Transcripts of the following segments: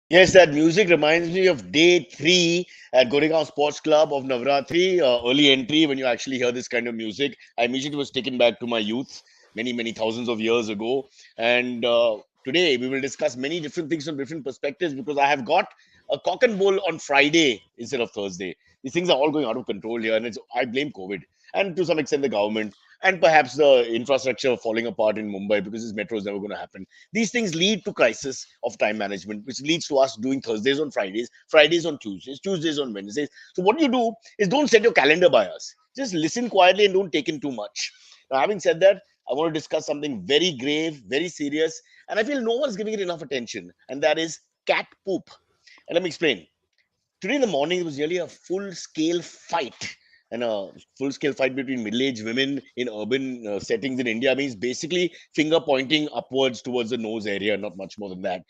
Yes, that music reminds me of day 3 at Goregaon Sports Club of Navratri, early entry. When you actually hear this kind of music, I immediately was taken back to my youth, many, many thousands of years ago. And today we will discuss many different things from different perspectives because I have got a cock and bull on Friday instead of Thursday. These things are all going out of control here, and I blame COVID and to some extent the government and perhaps the infrastructure falling apart in Mumbai because this metro is never going to happen. These things lead to crisis of time management, which leads to us doing Thursdays on Fridays, Fridays on Tuesdays, Tuesdays on Wednesdays. So what you do is don't set your calendar by us. Just listen quietly and don't take in too much. Now, having said that, I want to discuss something very grave, very serious, and I feel no one's giving it enough attention, and that is cat poop. And let me explain. Today in the morning, it was nearly a full-scale fight. And a full-scale fight between middle-aged women in urban settings in India means basically finger pointing upwards towards the nose area, not much more than that,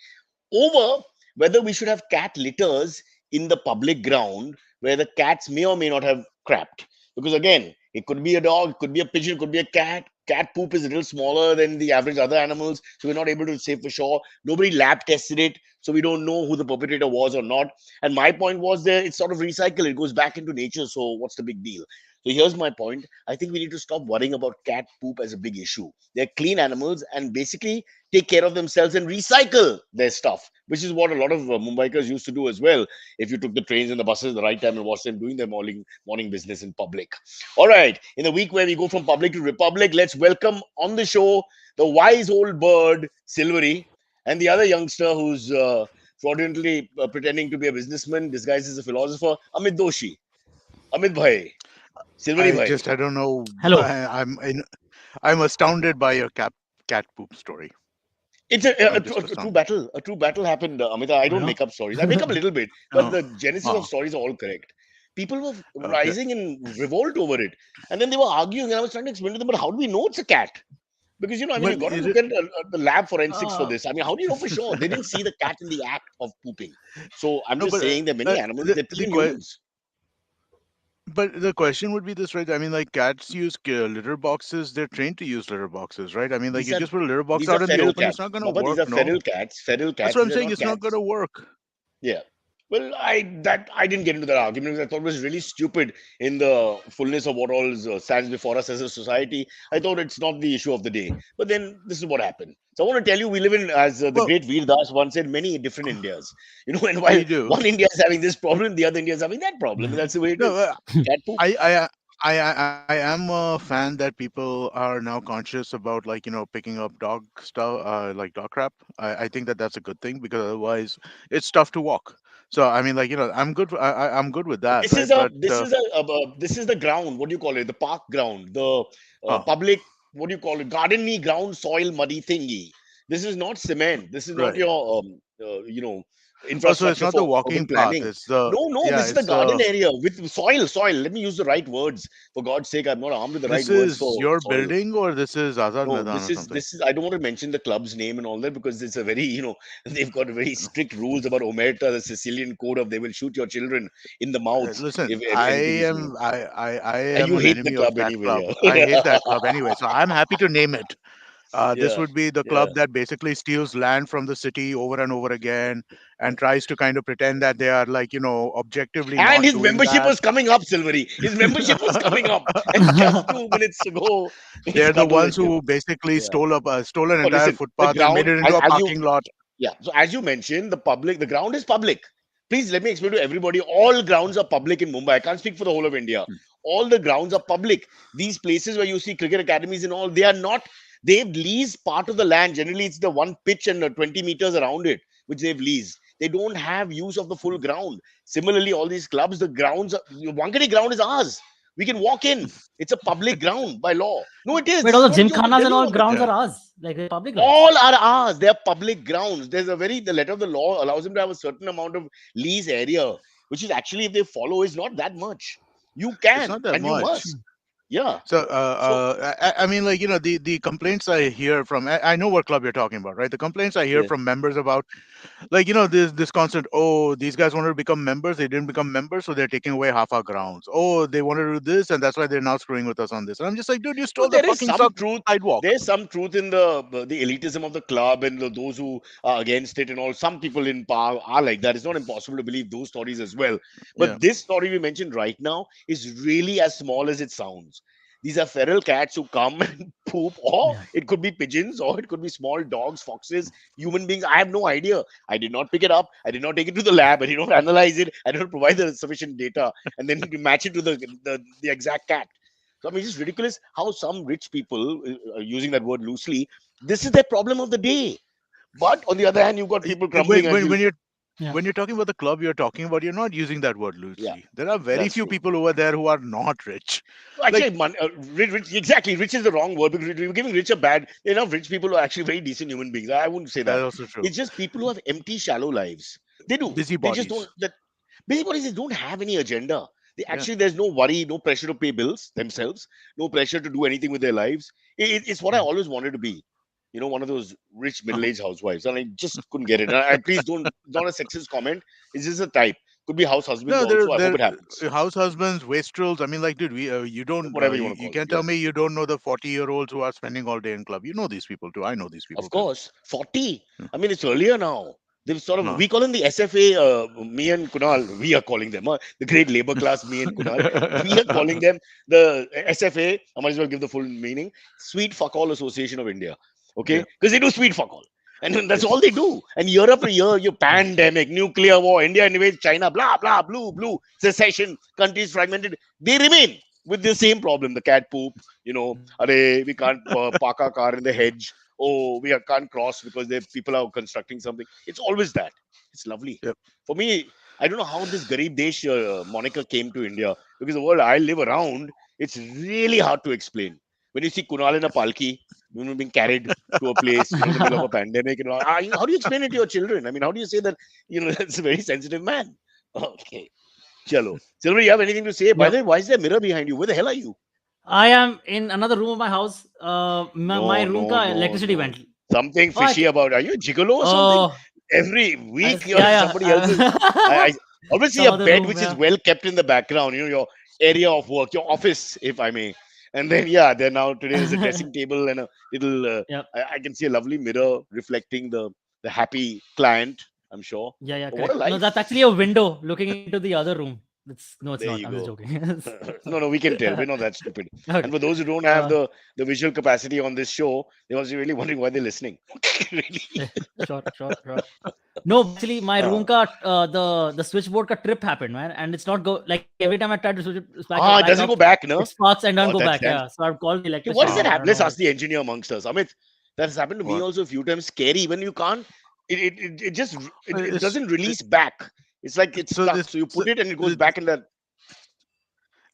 over whether we should have cat litters in the public ground where the cats may or may not have crapped. Because again, it could be a dog, it could be a pigeon, it could be a cat. Cat poop is a little smaller than the average other animals, so we're not able to say for sure. Nobody lab tested it, so we don't know who the perpetrator was or not. And my point was there, it's sort of recycled, it goes back into nature, so what's the big deal? So here's my point. I think we need to stop worrying about cat poop as a big issue. They're clean animals and basically take care of themselves and recycle their stuff, which is what a lot of Mumbaikars used to do as well. If you took the trains and the buses at the right time and watched them doing their morning business in public. All right, in the week where we go from public to republic, let's welcome on the show the wise old bird, Silvery, and the other youngster who's fraudulently pretending to be a businessman disguised as a philosopher, Amit Doshi. Amit Bhai. Silvery Bhai. I don't know. Hello. I'm astounded by your cat poop story. It's a true battle. A true battle happened, Amita. I don't Yeah. make up stories. I make up a little bit, but Oh, the genesis oh, of stories are all correct. People were okay. rising in revolt over it, and then they were arguing, and I was trying to explain to them, but how do we know it's a cat? Because I mean, But you got to is look it? at the lab forensics for Uh, this. I mean, how do you know for sure? They didn't see the cat in the act of pooping. So I'm No, just but saying there are many animals, the they're the even que- humans. but the question would be this, right? I mean, like cats use litter boxes. They're trained to use litter boxes, right? I mean, like These you are just put a litter box these are out in the feral open, it's cats. not gonna Baba, these work, are no? feral cats. Feral That's cats. what I'm These are saying. not It's not cats. gonna work. Yeah. Well, I didn't get into that argument because I thought it was really stupid in the fullness of what all stands before us as a society. I thought it's not the issue of the day. But then this is what happened. So I want to tell you, we live in, as the Well, great Veer Das once said, many different Indias. And while we do. one India is having this problem, the other India is having that problem. And that's the way it No, is. Cat poop. I am a fan that people are now conscious about, like, picking up dog stuff, like dog crap. I think that that's a good thing because otherwise it's tough to walk. So I mean, like, I'm good with that, This right? is a But this is the ground. What do you call it? The park ground, the oh, public. What do you call it? Gardeny ground, soil muddy thingy. This is not cement. This is not right. your Oh, so it's infrastructure not the for urban walking path. planning. It's the No, no. yeah. This is the It's garden the area with soil. Soil. Let me use the right words. For God's sake, I'm not armed with the right This words is for your soil. building or this is Azad No, Maidan or something. this is. I don't want to mention the club's name and all that because it's a very they've got very strict rules about Omerta, the Sicilian code of they will shoot your children in the mouth Listen, if anything is wrong. I And am you an hate the enemy of club that anyway, club. I yeah. hate that club anyway, so I'm happy to name it. This Yeah, would be the yeah. club that basically steals land from the city over and over again and tries to kind of pretend that they are, like, objectively And not his doing membership that. was coming up, Silvery. His membership was coming up. And just 2 minutes ago, he They're the scuttled ones it. who basically Yeah. stole an Oh, entire listen, the footpath and made ground, it into a as you, parking lot. yeah. So as you mentioned, the ground is public. Please let me explain to everybody. All grounds are public in Mumbai. I can't speak for the whole of India. All the grounds are public. These places where you see cricket academies and all, they are not. They've leased part of the land. Generally, it's the one pitch and 20 meters around it, which they've leased. They don't have use of the full ground. Similarly, all these clubs, the grounds, Wankhede ground is ours. We can walk in. It's a public ground by law. No, it is. Wait, This all is the not a joke. I'm gymkhanas and telling you, all Amit. grounds Yeah. are ours, like the public grounds. All are ours. They are public grounds. The letter of the law allows them to have a certain amount of lease area, which is actually, if they follow, is not that much. You It's can not that and you much. must. Yeah. So, So I mean, like, the complaints I hear from, I know what club you're talking about, right? The complaints I hear yeah. from members about, like, this constant, oh, these guys wanted to become members, they didn't become members, so they're taking away half our grounds. Oh, they wanted to do this, and that's why they're now screwing with us on this. And I'm just like, dude, you No, stole the there is fucking some truth. sidewalk. There's some truth in the elitism of the club and those who are against it and all. Some people in power are like that. It's not impossible to believe those stories as well. Yeah. But this story we mentioned right now is really as small as it sounds. These are feral cats who come and poop, or Yeah. it could be pigeons, or it could be small dogs, foxes, human beings. I have no idea. I did not pick it up. I did not take it to the lab. I did not analyze it. I did not provide the sufficient data and then match it to the exact cat. So I mean, it's just ridiculous how some rich people, using that word loosely, this is their problem of the day. But on the other hand, you've got people When, crumbling as when, you. when you're Yeah. when you're talking about the club you're talking about, you're not using that word Yeah, loosely. There are very that's few true. people over there who are not rich. No, Like, actually, rich, exactly. Rich is the wrong word because we're giving rich a bad. There are enough rich people who are actually very decent human beings. I wouldn't say that's that. also true. It's just people who have empty, shallow lives. They do. They just don't. Busybodies. That busybodies, they don't have any agenda. They Yeah. actually, there's no worry, no pressure to pay bills themselves, no pressure to do anything with their lives. It's what I Mm. always wanted to be. One of those rich Uh-huh. middle-aged housewives, and I just couldn't get it. And please don't, not a sexist comment. It's just a type. Could be house husbands No, also. I hope they're it happens. house husbands, wastrels. I mean, like, dude, you don't, Whatever you want to you call them. can't tell Yes. me you don't know the 40-year-olds who are spending all day in club. You know these people too. I know these people Of too. course, 40. Yeah. I mean, it's earlier now. They've sort of, Huh. we call them the SFA, me and Kunal, we are calling them, the great labor class, me and Kunal. We are calling them the SFA, I might as well give the full meaning, Sweet Fuck All Association of India. Okay? Yeah. Because they do sweet fuck all. And then that's all Yes. they do. And year after year, you pandemic, nuclear war, India invades China, blah, blah, blue, secession, countries fragmented. They remain with the same problem, the cat poop, are we can't park our car in the hedge. Oh, can't cross because people are constructing something. It's always that. It's lovely. Yep. For me, I don't know how this Garib Desh moniker came to India because the world I live around, it's really hard to explain. When you see Kunal in a palki, being carried to a place, in the middle of a pandemic, how do you explain it to your children? I mean, how do you say that, that's a very sensitive man? Okay, chalo. Silver, you have anything to say? By Yep. the way, why is there a mirror behind you? Where the hell are you? I am in another room of my house. My No, room no, ka no, electricity no. went. Something Oh, I fishy ca- about. Are you a gigolo or something? oh, Every week you're in yeah, somebody else's. I yeah. always see Some a other bed room. which is Yeah. well kept in the background. Your area of work, your office, if I may. And then yeah, there now today there's a dressing table and a little. Yep. I can see a lovely mirror reflecting the happy client. I'm sure. Yeah, yeah, But what a correct. No, life! that's actually a window looking into the other room. No, it's There not. you I'm just go. joking. No, we can tell. We're not that stupid. Okay. And for those who don't have Uh, the visual capacity on this show, they must be really wondering why they're listening. Really. yeah, sure. No, but actually, my Uh, room ka the switchboard ka trip happened, man, and it's not go like every time I try to switch it it back doesn't up, go back, it no? sparks and doesn't Oh, go that's back. damn. Yeah, so I've called the Hey, what does electrician. that Wow. I happen? don't know Let's why. ask the engineer amongst us. Amit, that has happened to me What? also a few times. Scary when you can't. It just it It's doesn't release back. It's like it's so stuck. this. So you So, put it and it goes th- back in that.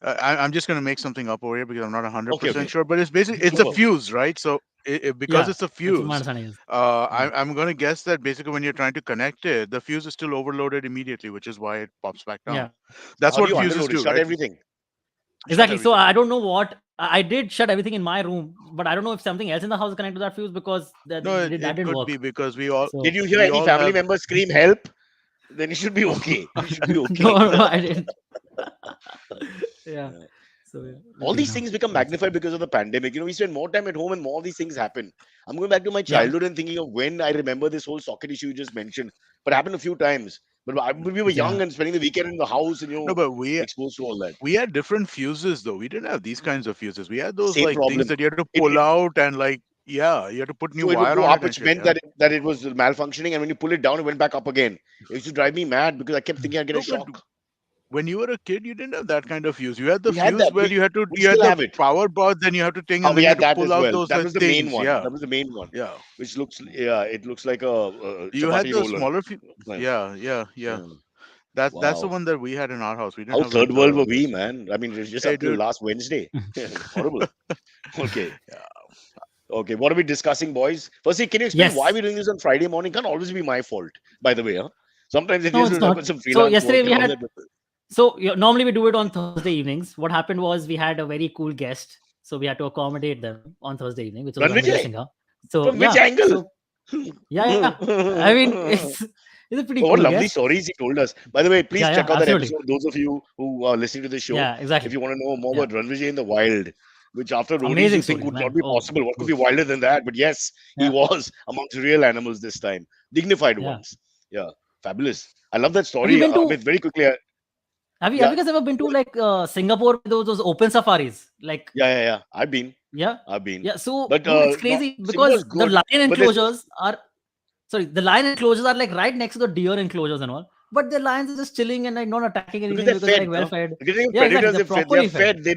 I'm just gonna make something up over here because I'm not Okay, 100% okay, sure, but it's basically it's go a for it. fuse, right? So because Yeah, it's a that's what my fuse, understanding is. I'm Mm. I'm gonna guess that basically when you're trying to connect it, the fuse is still overloaded immediately, which is why it pops back down. Yeah, So That's how do what you fuses underload it? do, Shut right? everything. Shut exactly. So everything. I don't know what I did shut everything in my room, but I don't know if something else in the house is connected to that fuse because No, that it didn't could work. be because we all Did So you hear we any all family have. member scream help? Then you should be okay. You should be okay. no, I didn't. Yeah. Yeah. So yeah, All okay, these no, things become that's it. magnified because of the pandemic. We spend more time at home and more of these things happen. I'm going back to my Yeah, childhood and thinking of when I remember this whole socket issue you just mentioned, but it happened a few times. But we were yeah. young and spending the weekend in the house and No, but we exposed to all that. we had different fuses though. We didn't have these kinds of fuses. We had those Same like things problem. that you had to It, pull it out and like, yeah, you had to put new so it would wire go on it up, and which shit. meant Yeah. that it was malfunctioning, and when you pull it down, it went back up again. It used to drive me mad because I kept thinking I'd get a No, but shock. when you were a kid, you didn't have that kind of fuse. You had the We had fuse that. where We you had still the have it. power board, then you have to ting, and We then you had had to that pull as out well. those That was the main things. one. Yeah, That was the main one, yeah. which looks yeah, it looks like a You had chapati the roller. smaller Right. yeah. Yeah. That's the Wow. one that we had in our house. We didn't How have like third world the were we, this. man? I mean, it's just Hey, up till dude. last Wednesday. Horrible. Okay. Yeah. Okay. What are we discussing, boys? Firstly, can you explain why Yes. we're doing this on Friday morning? Can't always be my fault, by the way. Huh? Sometimes it No, is it's because I've not. got some So freelance yesterday work we and all had that. So normally we do it on Thursday evenings. What happened was we had a very cool guest, so we had to accommodate them on Thursday evening, which was Rannvijay Rannvijay, Singha. So from which yeah, angle? so yeah. I mean, it's a pretty Oh, cool what lovely guest. stories he told us. By the way, please Yeah, check yeah, out that absolutely. episode. Those of you who are listening to the show, Yeah, if exactly. you want to know more Yeah, about Rannvijay in the wild, which after roadies amazing you think stories, would man. not be Oh, possible. What could good. be wilder than that? But yes, he Yeah, was amongst real animals this time, dignified yeah. ones. Yeah, fabulous. I love that Have you story. been to? Amit, very quickly. Have Yeah, you guys ever been to like Singapore with those open safaris? Like yeah. I've been, yeah, I've been, yeah. So but dude, it's no, crazy Singapore's because the good, lion but there's enclosures are sorry, the lion enclosures are like right next to the deer enclosures and all. But the lions are just chilling and like not attacking because anything they're because they're like fed, well no? fed. Because they're Yeah, exactly. predators, They're they're properly fed. fed. They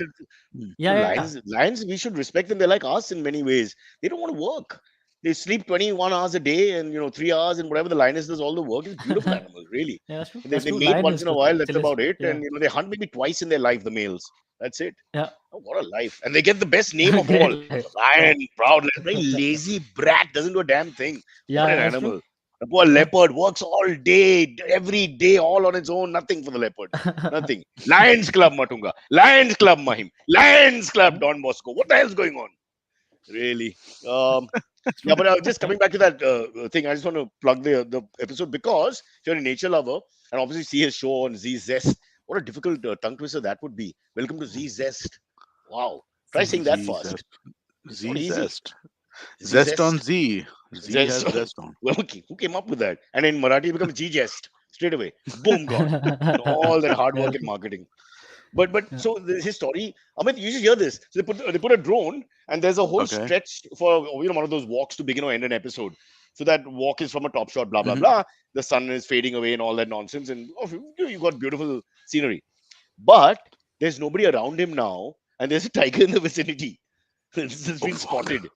Yeah, yeah, lions, we should respect them. They're like us in many ways. They don't want to work. They sleep 21 hours a day and 3 hours and whatever the lioness does all the work. It's beautiful yeah. animals, really. Yeah, that's true. They That's true. mate Lion once is in a the while. That's chillest. about it. Yeah, And they hunt maybe twice in their life, the males. That's it. yeah. Oh, what a life. And they get the best name of Great all. life. Yeah, Lion, proud, very lazy brat, doesn't do a damn thing. What yeah, an that's true. animal. The poor Yeah. leopard works all day, every day, all on its own. Nothing for the leopard. Nothing. Lions Club Matunga. Lions Club Mahim. Lions Club Don Bosco. What the hell's going on? Really? Um, That's yeah, true. but just coming back to that thing, I just want to plug the episode because if you're a nature lover and obviously see his show on Z Zest, what a difficult tongue twister that would be. Welcome to Z Zest. Wow. Try saying that Z fast. zest. It's not Z easy. zest. Z Zest on Zest. Z. Z has Zest. zest on. Well, okay, who came up with that? And in Marathi, it becomes G Jest straight away. Boom, gone. All that hard Yeah, work that's in true. marketing. But Yeah. so his story, Amit, you should hear this. So they put a drone and there's a whole Okay. stretch for one of those walks to begin or end an episode. So that walk is from a top shot, blah blah Hmm. blah. The sun is fading away and all that nonsense, and you got beautiful scenery. But there's nobody around him now, and there's a tiger in the vicinity. This has Oh been fuck. spotted,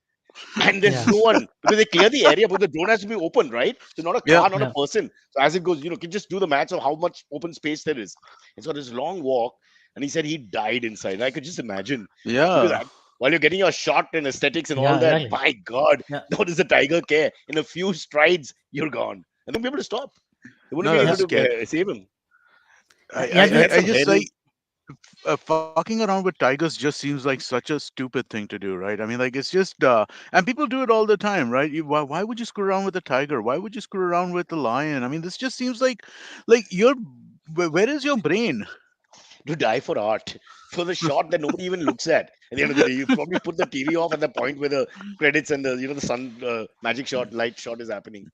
and there's Yeah. no one because they clear the area, but the drone has to be open, right? So not a Yeah. car, not a Yeah. person. So as it goes, can just do the maths of how much open space there is. And so this long walk, and he said he died inside. And I could just imagine because Yeah. while you're getting your shot and aesthetics and all Yeah. that, Exactly. my God, Yeah. what does the tiger care? In a few strides, you're gone, and they won't be able to stop. They wouldn't No, be Yeah. able that's to scary. save him. Yeah. And he had I some just hell. like fucking around with tigers just seems like such a stupid thing to do, right? I mean, like it's just and people do it all the time, right? Why would you screw around with a tiger? Why would you screw around with the lion? I mean, this just seems like where is your brain? To die for art, for the shot that nobody even looks at. At the end of the day, you probably put the TV off at the point where the credits and the sun magic shot, light shot is happening.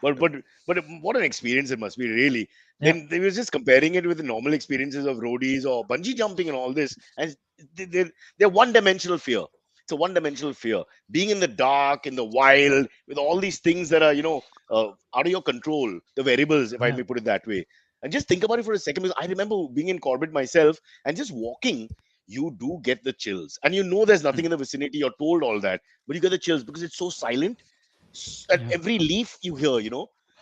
But what an experience it must be, really. Yeah. Then they were just comparing it with the normal experiences of roadies or bungee jumping and all this, and they're one-dimensional fear. It's a one-dimensional fear. Being in the dark, in the wild, with all these things that are out of your control, the variables, if I Yeah. may put it that way. And just think about it for a second, because I remember being in Corbett myself and just walking. You do get the chills, and there's nothing in the vicinity. You're told all that, but you get the chills because it's so silent at Yeah. every leaf you hear.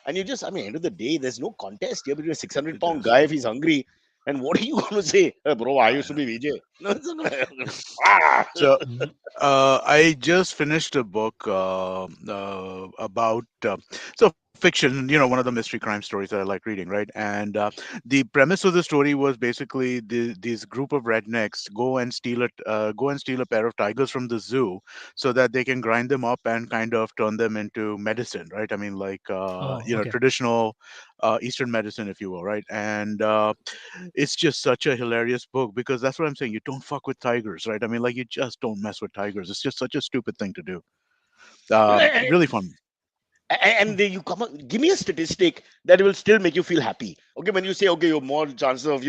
And you just, I mean, end of the day, there's no contest here between a 600 It pound is. guy if he's hungry. And what are you going to say? Bro, I used to be VJ. No, it's not gonna, ah! So Mhm. I just finished a book about so fiction, one of the mystery crime stories that I like reading, right? And the premise of the story was basically this group of rednecks go and steal a pair of tigers from the zoo so that they can grind them up and kind of turn them into medicine, right? I mean, like Oh, okay. traditional Eastern medicine, if you will, right? And it's just such a hilarious book because that's what I'm saying. You don't fuck with tigers, right? I mean, like you just don't mess with tigers. It's just such a stupid thing to do. and, Really fun. and then you come up, give me a statistic that will still make you feel happy. Okay, when you say, okay, you're more chances of,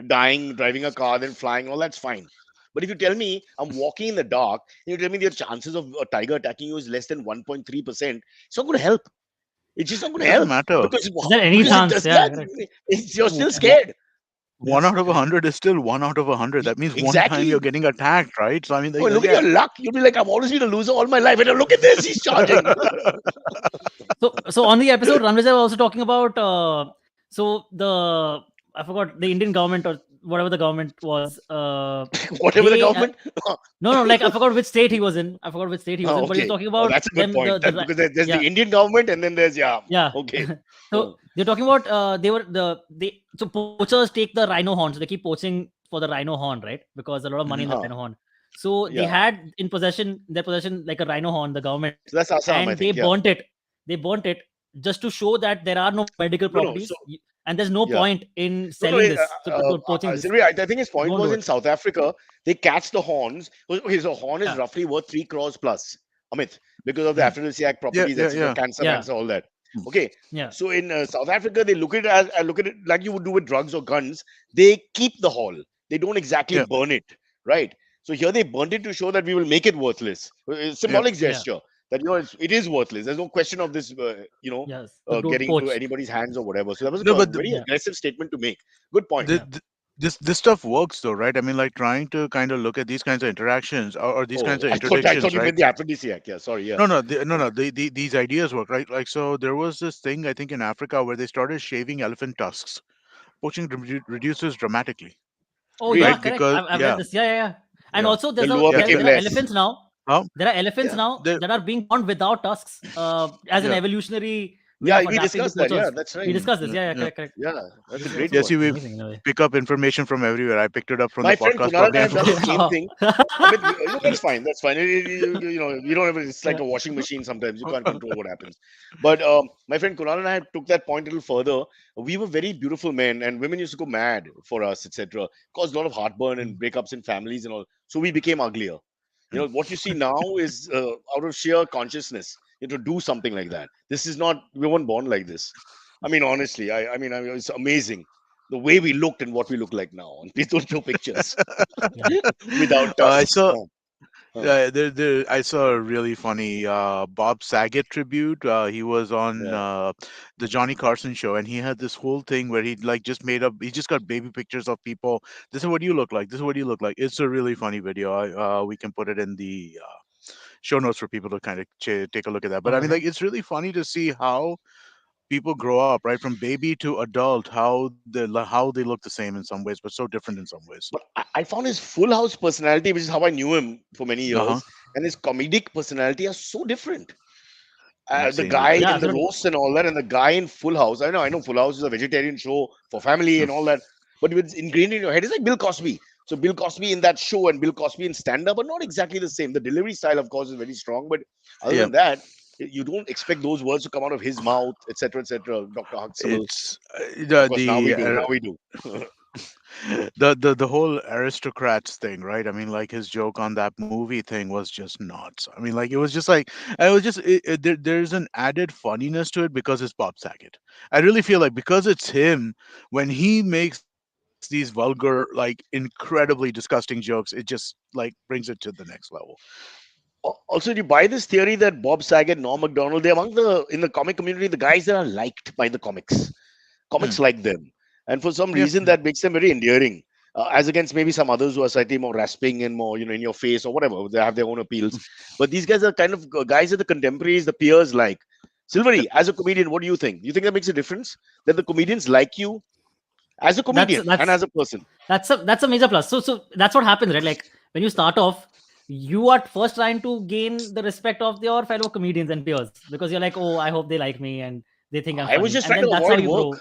dying, driving a car than flying, all that's fine. But if you tell me I'm walking in the dark and you tell me the chances of a tiger attacking you is less than 1.3%, it's not going to help. It's just not going It to doesn't help matter. because Is there any it chance? does. Yeah. Yeah, Correct. you're still One scared. Yeah. out of 100 is still 1 out of 100. That means one time you're Exactly. getting attacked, right? So I mean, Oh, look at yeah. your luck. You'll be like, I've always been a loser all my life. And look at this, he's charging. So on the episode, Rannvijay was also talking about so the I forgot the Indian government or whatever the government was. Whatever the They government. no, like I forgot which state he was in. I forgot which state he was Oh, in, but he was okay. talking Oh, about that's a good them. point. That because there's the Yeah, Indian government and then there's yeah. yeah. Okay. So they're talking about so poachers take the rhino horns. They keep poaching for the rhino horn, right? Because a lot of money in Mhm. the rhino horn. So they Yeah. had in their possession like a rhino horn, the government, So that's Assam, I and they think. Yeah. burnt it. They burnt it just to show that there are no medical No, no. So properties, and there's no yeah. point in No, no. selling this to poaching this. Sylvia, I think his point Don't was do in it. South Africa. They catch the horns. Okay, so horn is Yeah, roughly worth 3 crores plus, Amit, because of the Mhm. aphrodisiac Yeah, properties, yeah, etc., yeah. cancer, yeah, mancer, all that. Mm. Okay, yeah, so in South Africa, they look at it like you would do with drugs or guns. They keep the hall. They don't exactly Yeah, burn it, right? So here they burnt it to show that we will make it worthless. It's yeah. symbolic yeah. gesture that it is worthless. There's no question of this, Yes. So don't getting into poach. anybody's hands or whatever. So that was No, a but very Yeah, aggressive statement to make. Good point. th- yeah. th- this stuff works though, right? I mean, like trying to kind of look at these kinds of interactions or these kinds Oh, of I thought interdictions, you right? meant the aphrodisiac. Yeah, sorry. Yeah, No. These ideas work, right? Like, so there was this thing I think in Africa where they started shaving elephant tusks. Poaching reduces dramatically, Oh really. yeah, right? correct. Because I've read this. Yeah, yeah, yeah. And yeah, also The there's lure became there are less. elephants now. huh? There are elephants Yeah, now There, that are being born without tusks, as an yeah, evolutionary way yeah. of We adapting to discussed that. Yeah, poachers. that's We right. discussed this. yeah, Yeah, yeah, yeah. correct, correct. Yeah, that's a Which great was Yeah, one. see, we amazing in a way. pick up information from everywhere. I picked it up from the My friend podcast. Kunal and Probably I I'm have done the from. same Oh. thing. Amit, that's fine. That's fine. You don't have. It's like Yeah, a washing machine. Sometimes you can't control what happens. But my friend Kunal and I took that point a little further. We were very beautiful men, and women used to go mad for us, etc. Caused a lot of heartburn and breakups in families and all. So we became uglier. What you see now is out of sheer consciousness. To do something like that. This is not. We weren't born like this. I mean, honestly, I mean, it's amazing the way we looked and what we look like now. And please don't show pictures yeah. without I tusks. saw. Huh. I saw a really funny Bob Saget tribute. He was on Yeah. the Johnny Carson show, and he had this whole thing where he like just made up. He just got baby pictures of people. This is what you look like. This is what you look like. It's a really funny video. We can put it in the show notes for people to kind of take a look at that. But All I mean, right. like, it's really funny to see how people grow up, right, from baby to adult. How they look the same in some ways, but so different in some ways. But I found his full house personality, which is how I knew him for many Uh huh. years, and his comedic personality are so different. I've The seen it. guy Yeah, in the absolutely. roast and all that, and the guy in Full House. I know Full House is a vegetarian show for family and all that, but it's ingrained in your head. It's like Bill Cosby. So Bill Cosby in that show and Bill Cosby in stand-up are not exactly the same. The delivery style, of course, is very strong, but other Yeah, than that, you don't expect those words to come out of his mouth, etc., etc. Dr. Huxtable. it's Of course, now we do. Now we do. the whole aristocrats thing, right? I mean, like his joke on that movie thing was just nuts. I mean, like it was just like I was just there's an added funniness to it because it's Bob Saget. I really feel like because it's him when he makes these vulgar, like incredibly disgusting jokes, it just like brings it to the next level. Also, do you buy this theory that Bob Saget, Norm Macdonald, they're among the in the comic community, the guys that are liked by the comics. Comics Hmm. like them, and for some Yep. reason that makes them very endearing, as against maybe some others who are slightly more rasping and more, in your face or whatever. They have their own appeals, but these guys are kind of guys that the contemporaries, the peers like. Yep. Silvery, as a comedian, what do you think? Do you think that makes a difference that the comedians like you as a That's comedian and that's as a person? that's a major plus. So that's what happens, right? Like when you start off, you are first trying to gain the respect of your fellow comedians and peers because you're like, oh, I hope they like me and they think I'm I was funny, just and trying then to that's how avoid you work. grow.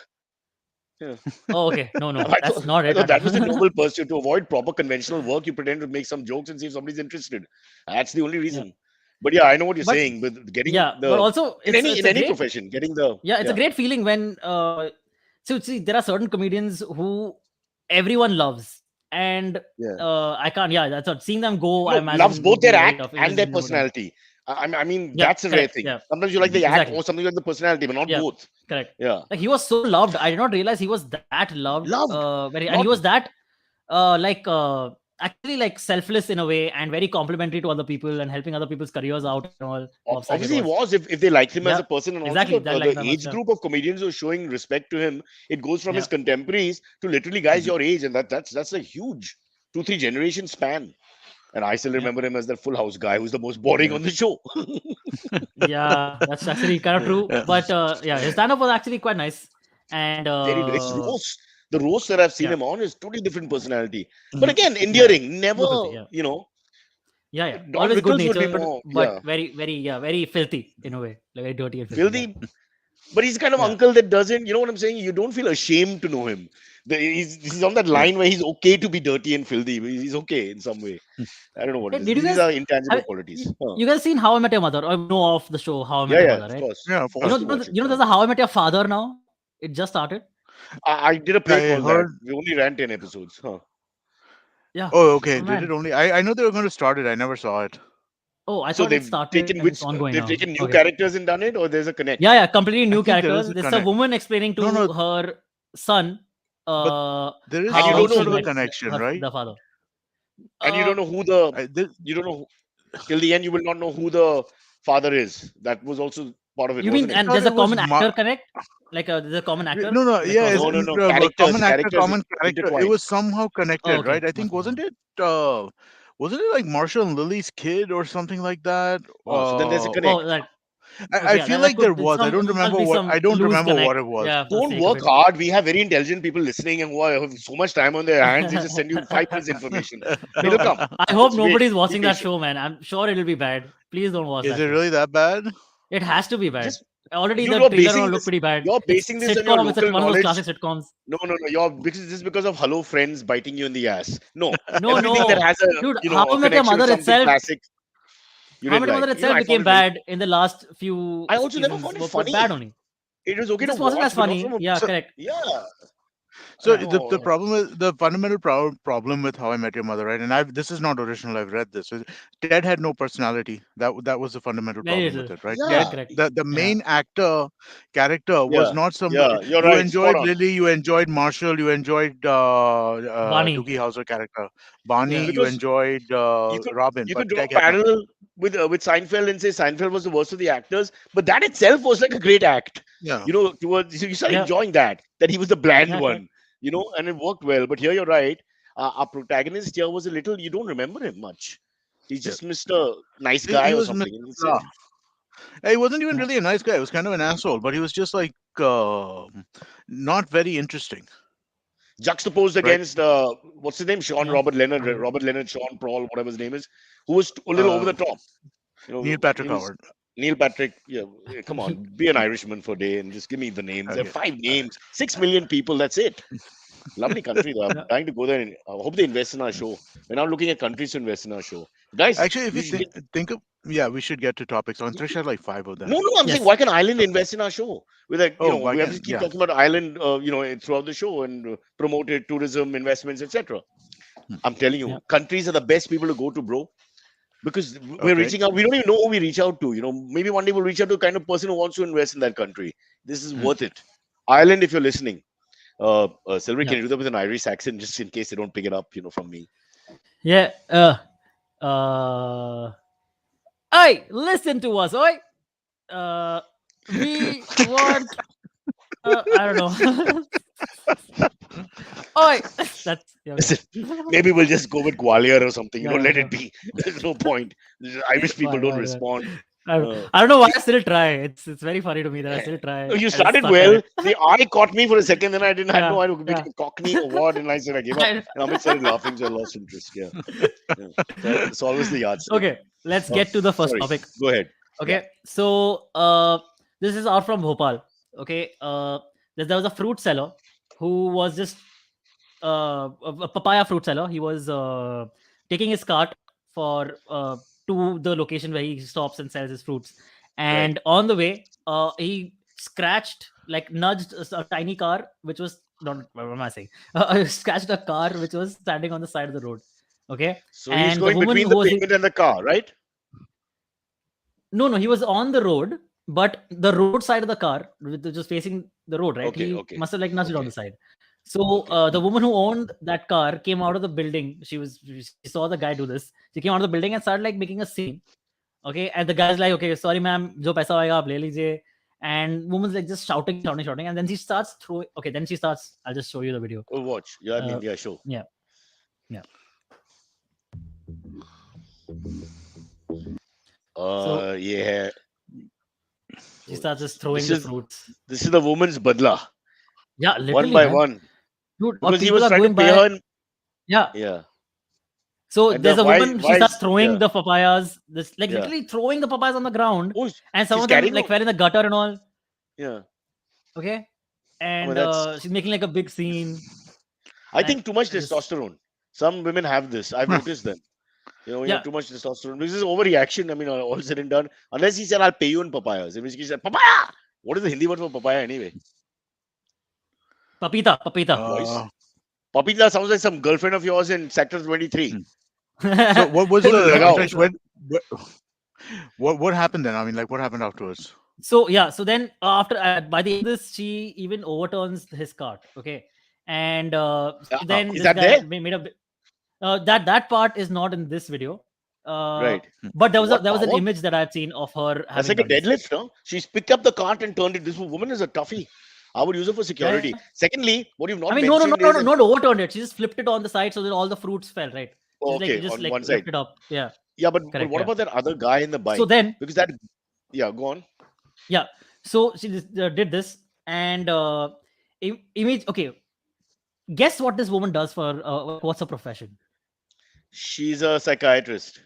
Yeah. Oh, okay, no, no, I that's thought, not I it thought at that was a all. noble pursuit to avoid proper conventional work. You pretend to make some jokes and see if somebody's interested. That's the only Yeah, reason. But yeah, I know what you're but saying. But getting yeah, but the also in it's any a great, profession, getting the yeah, it's a yeah great feeling when so see there are certain comedians who everyone loves, and yeah I can't, yeah, that's what seeing them go, I no loves imagine both would their be very act tough. and their Imagine number one. personality. I mean Yeah, that's a rare correct. thing. Yeah, Sometimes you like the act exactly. or something like the personality, but not Yeah, both. correct. Yeah, Like he was so loved. I did not realize he was that loved. loved, And he not was that like actually like selfless in a way and very complimentary to other people and helping other people's careers out and all. Bob Saget obviously he was. was if they liked him as Yeah, a person, and also exactly. That the like that much. age Yeah, group of comedians who are showing respect to him. It goes from his yeah, contemporaries to literally guys Mhm. your age, and that's a huge 2 3 generation span. And I still yeah, remember him as that Full House guy who's the most boring Yeah. on the show. yeah. That's actually kind of true. Yeah. But yeah, his stand-up was actually quite nice. And Very nice roast. The roast that I've seen Yeah. him on is totally different personality. But Mhm. again, Yeah. endearing. Never, Too filthy. Yeah. you know, Yeah. Don Always good Rickles would be natured, more, but yeah, very filthy in a way, like very dirty and filthy. Yeah. filthy. But he's the kind of Yeah. uncle that doesn't, you know what I'm saying? You don't feel ashamed to know him. He's on that Yeah. line where he's okay to be dirty and filthy. He's okay in some way. I don't know what Hey, it is. did you These guys are intangible have qualities. you, Huh. you guys seen How I Met Your Mother or know of the show How I Met Yeah, Your yeah, Mother, of right? course. Yeah, of You Forced course. to know, watch it. you know, Yeah. there's a How I Met Your Father now. It just started. I did a play I called that. heard. We only ran 10 episodes. Huh. Yeah. Oh, Oh okay. Did it man. only? I know they were going to start it. I never saw it. Oh, I So thought it they've started taken and it's which ongoing they've now. taken new Okay. characters and done it, or there's a Yeah, connect. yeah, completely I new think there is characters. a It's a connect. woman explaining No, to no, her son but there is And you how some don't know she sort of a who met connection, right? the father. and you don't Uh, know who the I, this, you don't know till the end you will not know who the father is. That was also part of it, you mean wasn't it? I and thought there's a it was common actor connect? Like there's a common actor no, no. like Yeah, across it's No, both. no, no. a Characters, common actor, characters common character. It intertwined. was somehow Oh, connected, right? okay, I must think be. Yeah. wasn't it like Marshall and Lily's kid or something like that? So then there's a Oh, connect. that I okay. Yeah, feel that like there could. It's was. I some. don't It must remember be what. some I don't loose remember what connect. it was. Yeah, for the Don't sake of work it. hard. We have very intelligent people listening and who have so much time on their hands. They just send you 5 minutes information. It'll No, come. I hope Just wait. nobody's Be watching that patient. show, man. I'm sure it'll be bad. Please don't watch Is that it show. really that bad? It has to be bad. Just Already the you're trailer basing looked this. pretty bad. You're It's basing this on your sitcom. It's local one of those knowledge. classic sitcoms. No, no, no. You're because this is because of Hello Friends biting you in the ass. No, No, everything that no, has a dude. a How I Met Your connection with Mother something itself. classic you How I didn't Met Your like. Mother itself I found became it very. bad in the last few I also never seasons. found it Were bad funny. only. It was It okay to just wasn't as watch, but not from funny. a Yeah, So correct. yeah. So Yeah, the No, problem is the fundamental problem with How I Met Your Mother, right? And I this is not original. I've read this. Ted had no personality. That was the fundamental very problem with little. it, right? Yeah, yeah, Ted, correct. the Yeah, main character was yeah, not somebody yeah. You're you right. Spot enjoyed. on. Lily, you enjoyed Marshall, you enjoyed Barney. Doogie Howser character, Barney, Yeah, you Because enjoyed you could Robin, you but could draw Ted a had nothing. parallel with Seinfeld and say Seinfeld was the worst of the actors, but that itself was like a great act. Yeah, Towards you start yeah, enjoying that he was the bland yeah, correct. one, and it worked well. But here you're right. Our protagonist here was a little. You don't remember him much. He's yeah. just Mr. Nice He guy or was something. Mr. And that's it. Blah. He wasn't even Yeah, really a nice guy. He was kind of an asshole, but he was just like not very interesting, Juxtaposed right? against what's his name? Sean yeah. Robert Leonard, Not really. Robert Leonard, Sean Paul, whatever his name is, who was a little over Uh, the top. Neil He Patrick was Howard. Neil Patrick. Yeah, come on, be an Irishman for a day and just give me the names. There are Okay. 5 names, 6 million people. That's it. Lovely country though. I'm Yeah. dying to go there and I hope they invest in our show. We're now looking at countries to invest in our show. Guys, Actually, if we you should get. think of, yeah, we should get to topics. Antariksh had like five of No, them. no, I'm saying Yes. why can Ireland invest in our show? With like, Oh, we have to again, keep yeah. talking about Ireland, throughout the show and promote it, tourism, investments, etc. Hmm. I'm telling Yeah. you, countries are the best people to go to, bro. Because we're Okay. reaching out. We don't even know who we reach out to. Maybe one day we'll reach out to a kind of person who wants to invest in that country. This is Hmm. worth it. Ireland, if you're listening, Silvery, Yeah. can you do that with an Irish accent just in case they don't pick it up, from me? Yeah. Uh. Hey, listen to us, oi. Uh, we want. I don't know. Oi. That's yeah, okay. Listen, maybe we'll just go with Gwalior or something. Yeah, yeah, Let yeah. it be. There's no point. Irish people don't Why? respond. Uh, I don't know why I still try. It's very funny to me that I still try. you I just started stuck at well. it. The eye caught me for a second, then I didn't had Yeah, no idea if it yeah. became Cockney or what, and I said I gave up. I- And Amit started laughing, so I lost interest. Yeah, yeah. So it's always the yardstick. okay, let's Oh, get to the first sorry. topic. Go ahead. Yeah. Okay, so this is out from Bhopal. Okay, there was a fruit seller who was just a papaya fruit seller. He was taking his cart for to the location where he stops and sells his fruits. Right. And on the way, he scratched, like nudged a tiny car, which was not. What am I saying? Scratched a car which was standing on the side of the road. Okay, So he's and the going woman between who the was pavement and the car, right? no, he was on the road, but the road side of the car, which was facing the road, right? Okay, He okay, must have like nudged it on okay, the side. So okay. the woman who owned that car came out of the building. She saw the guy do this. She came out of the building and started like making a scene. Okay, and the guy's like, "Okay, sorry, ma'am, jo paisa hoega, aap le lijiye." And woman's like just shouting, and then she starts throwing. Okay, then she starts. I'll just show you the video. Oh, watch. Yeah, I mean, Uh, yeah, sure. yeah, yeah. So Yeah. she starts just This throwing the is fruits. this is the woman's badla, Yeah, one literally, by man. one. dude, or because he people was are trying to going pay by. her. Yeah. Yeah, So and there's a woman. She why starts is throwing yeah the papayas. This like yeah. literally throwing the papayas on the ground, Oh, and some she's of them carrying. like fell in the gutter and all. Yeah, Okay, I mean and that's. she's making like a big scene, I and think too much I just testosterone. Some women have this. I've noticed them. When you yeah, have too much testosterone, this is overreaction. I mean, all said and done. Unless he said, "I'll pay you in papayas," in which case he said, "Papaya." What is the Hindi word for papaya anyway? papita, papita. Boys, Uh, papita sounds like some girlfriend of yours in Sector 23. hmm. So what was the No, okay, Lagao. Antariksh, so what happened then? I mean, like what happened afterwards? so yeah, so then after by the end of this, she even overturns his cart. Okay, and so then Is this that guy there? made a that part is not in this video. Uh, Right. Hmm. but What there was an power? image that I had seen of her That's having like a done this. deadlift, no? She's picked up the cart and turned it. This woman is a toughie. I would use her for Yeah, yeah. security. Secondly, what you've I not mean, mentioned is, and not overturned it. She just flipped it on the side so that all the fruits fell. Right? oh, She's like okay, just on like one side. lifted up. Yeah, Yeah, but correct. what Yeah. about that other guy in the So bike? then Because that, yeah, go on. yeah, so she did this and image. Okay, guess what this woman does for what's her profession? She's a psychiatrist.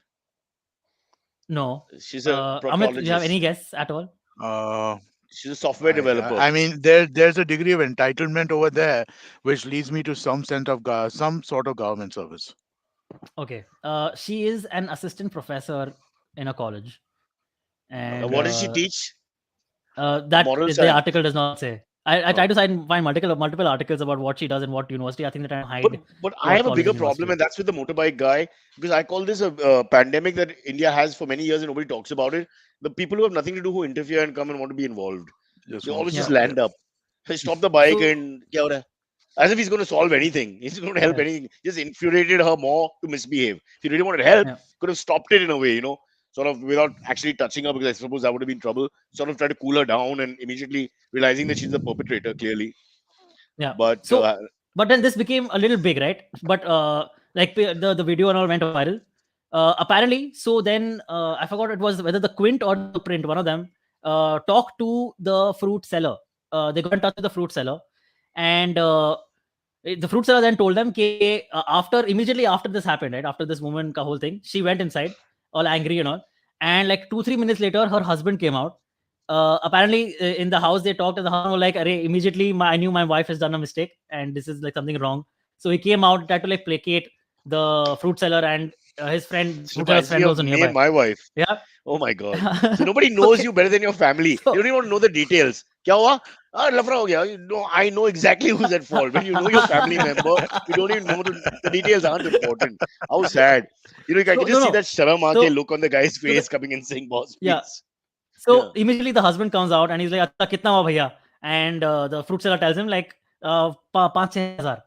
No. She's a Amit, do you have proctologist. any guess at all? Uh, She's a software developer. I mean, there's a degree of entitlement over there, which leads me to some sense of some sort of government service. Okay. She is an assistant professor in a college, and What Okay. does she teach? that Moral the science. article does not say. I try Oh. to find multiple articles about what she does in what university. I think they're trying to But hide but I what have a college bigger and problem, university. and that's with the motorbike guy, because I call this a pandemic that India has for many years and nobody talks about it. The people who have nothing to do who interfere and come and want to be involved, Just they want always to Yeah. just start. Yeah. land up. They stop the bike So and kya ho raha hai? As if he's going to solve anything. He's going to help yeah, anything. Just infuriated her more to misbehave. If he really wanted help, yeah, could have stopped it in a way, sort of without actually touching her, because I suppose that would have been trouble. Sort of try to cool her down and immediately realizing that she's the perpetrator clearly. yeah. But So but then this became a little big, right? But like the video and all went viral. Apparently, so then I forgot it was whether the Quint or the Print, one of them, talked to the fruit seller. They got in touch with the fruit seller, and the fruit seller then told them, "Ke, after immediately after this happened, right after this woman ka whole thing, she went inside, all angry and all, and like 2 3 minutes later, her husband came out. Apparently, in the house they talked, and the husband was like, "Arey, immediately I knew my wife has done a mistake, and this is like something wrong." So he came out, tried to like placate the fruit seller, and his friend, this fruit seller's reminds me friend, was of also me and nearby. my wife. Yeah. Oh my God. So nobody knows Okay. you better than your family. You So don't even want to know the details. Kya hua? Lafra ho gaya. I know exactly who's at fault. When you know your family member, you don't even know the details aren't important. How sad. I so can just see no. that sharam aake So look on the guy's so the, face coming and saying, boss, yeah. please. Yeah. So immediately the husband comes out and he's like, "Acha kitna hua bhaiya?" And the fruit seller tells him like, 5-6 हजार.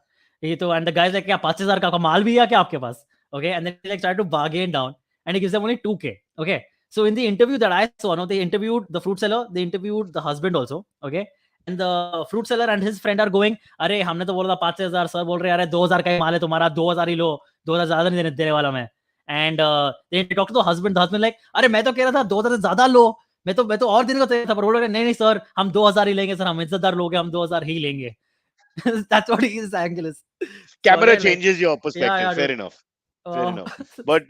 And the guy's like, "क्या 5,000 का माल भी है क्या आपके पास?" Okay, and then he like tried to bargain down, and he gives them only 2K. Okay, so in the interview that I saw, no, they interviewed the fruit seller, they interviewed the husband also. Okay, and the fruit seller and his friend are going, "अरे हमने तो बोला था 5,000, sir बोल रहे हैं अरे 2,000 का ही माल है तुम्हारा, 2,000 ही लो, 2,000 ज्यादा नहीं देने वाला मैं." And they talk to the husband like, "अरे मैं तो कह रहा था 2,000 से ज्यादा लो, मैं तो और देने को तैयार था, पर वो लोग नहीं नहीं सर, हम 2,000 ही लेंगे सर, हम इज्जतदार लोग हैं, हम 2,000 ही लेंगे." That's what he is, Angelus. So Camera again, like, changes your yeah, perspective. yeah, Fair dude. enough. Fair Uh, enough. But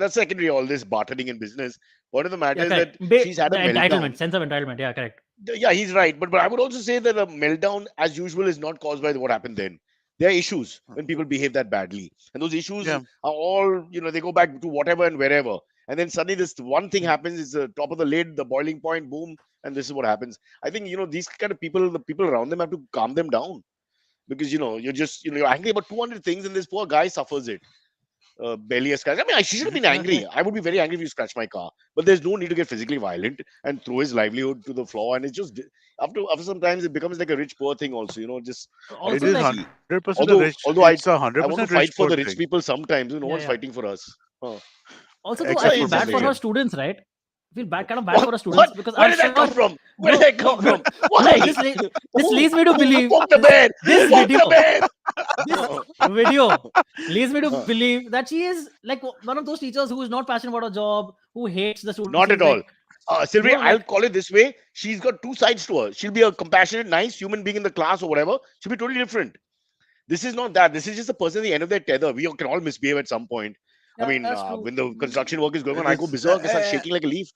that's secondary, all this bartering in business. What of the matter yeah, is that correct. she's had The a entitlement, meltdown. sense of entitlement. Yeah, correct. Yeah, he's right. But I would also say that a meltdown, as usual, is not caused by what happened then. There are issues when people behave that badly, and those issues Yeah. are all they go back to whatever and wherever. And then suddenly this one thing happens, is the top of the lid, the boiling point, boom, and this is what happens. I think these kind of people, the people around them have to calm them down, because you're just you're angry about 200 things, and this poor guy suffers it. Barely a scratch. I mean, she should have been Yeah, angry. correct. I would be very angry if you scratch my car. But there's no need to get physically violent and throw his livelihood to the floor. And it's just after sometimes it becomes like a rich poor thing also. Just I It Also, don't is like, see. 100% a Although rich. although I It's a I want to 100% fight rich for poor the rich thing, people sometimes. No yeah, one's yeah. fighting for us. Huh. Also, though, I Except except feel for in some bad for her areas. Simmons. students, right? I feel bad, kind of bad What? for her students What? because Where I'm did that come sure, from? Where did bro, that come from? no, Why? this Who? leads me to Who believe poked the bear? Who this poked video, the bear? this Oh. video leads me to Huh. believe that she is like one of those teachers who is not passionate about her job, who hates the students, Not who's at all. like, Sylvie, I'll like, call it this way. She's got two sides to her. She'll be a compassionate, nice human being in the class or whatever. She'll be totally different. This is not that. This is just a person at the end of their tether. We can all misbehave at some point. I Yeah, mean, that's true. when the construction work is going on, I go This berserk. I start shaking like a leaf.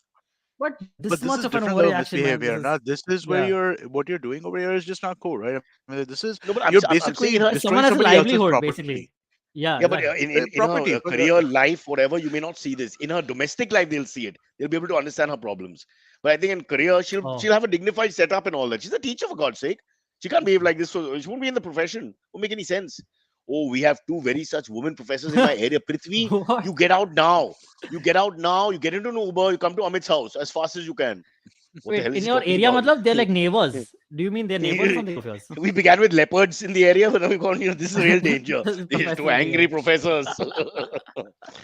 But but this this much is of an different level of overreaction, man. This misbehavior. is Now, this is where yeah. what you're doing over here is just not cool, right? I mean, this is No, but you're I'm saying basically in her, If destroying someone has a somebody else's livelihood, property. basically. Yeah, yeah, but exactly. in her Property, but career life, whatever, you may not see this. In her domestic life, they'll see it. They'll be able to understand her problems. But I think in career, Oh. she'll have a dignified setup and all that. She's a teacher for God's sake. She can't behave like this. So she won't be in the profession. Won't make any sense. Oh, we have two very such women professors in my area. Prithvi, What? you get out now. You get out now. You get into an Uber. You come to Amit's house as fast as you can. What the Wait, hell is in he your talking area, about? matlab, they're like neighbors. Do you mean they're neighbors or we something of yours? began with leopards in the area, but now we've gone, this is real danger. These two Professors, angry yeah. professors.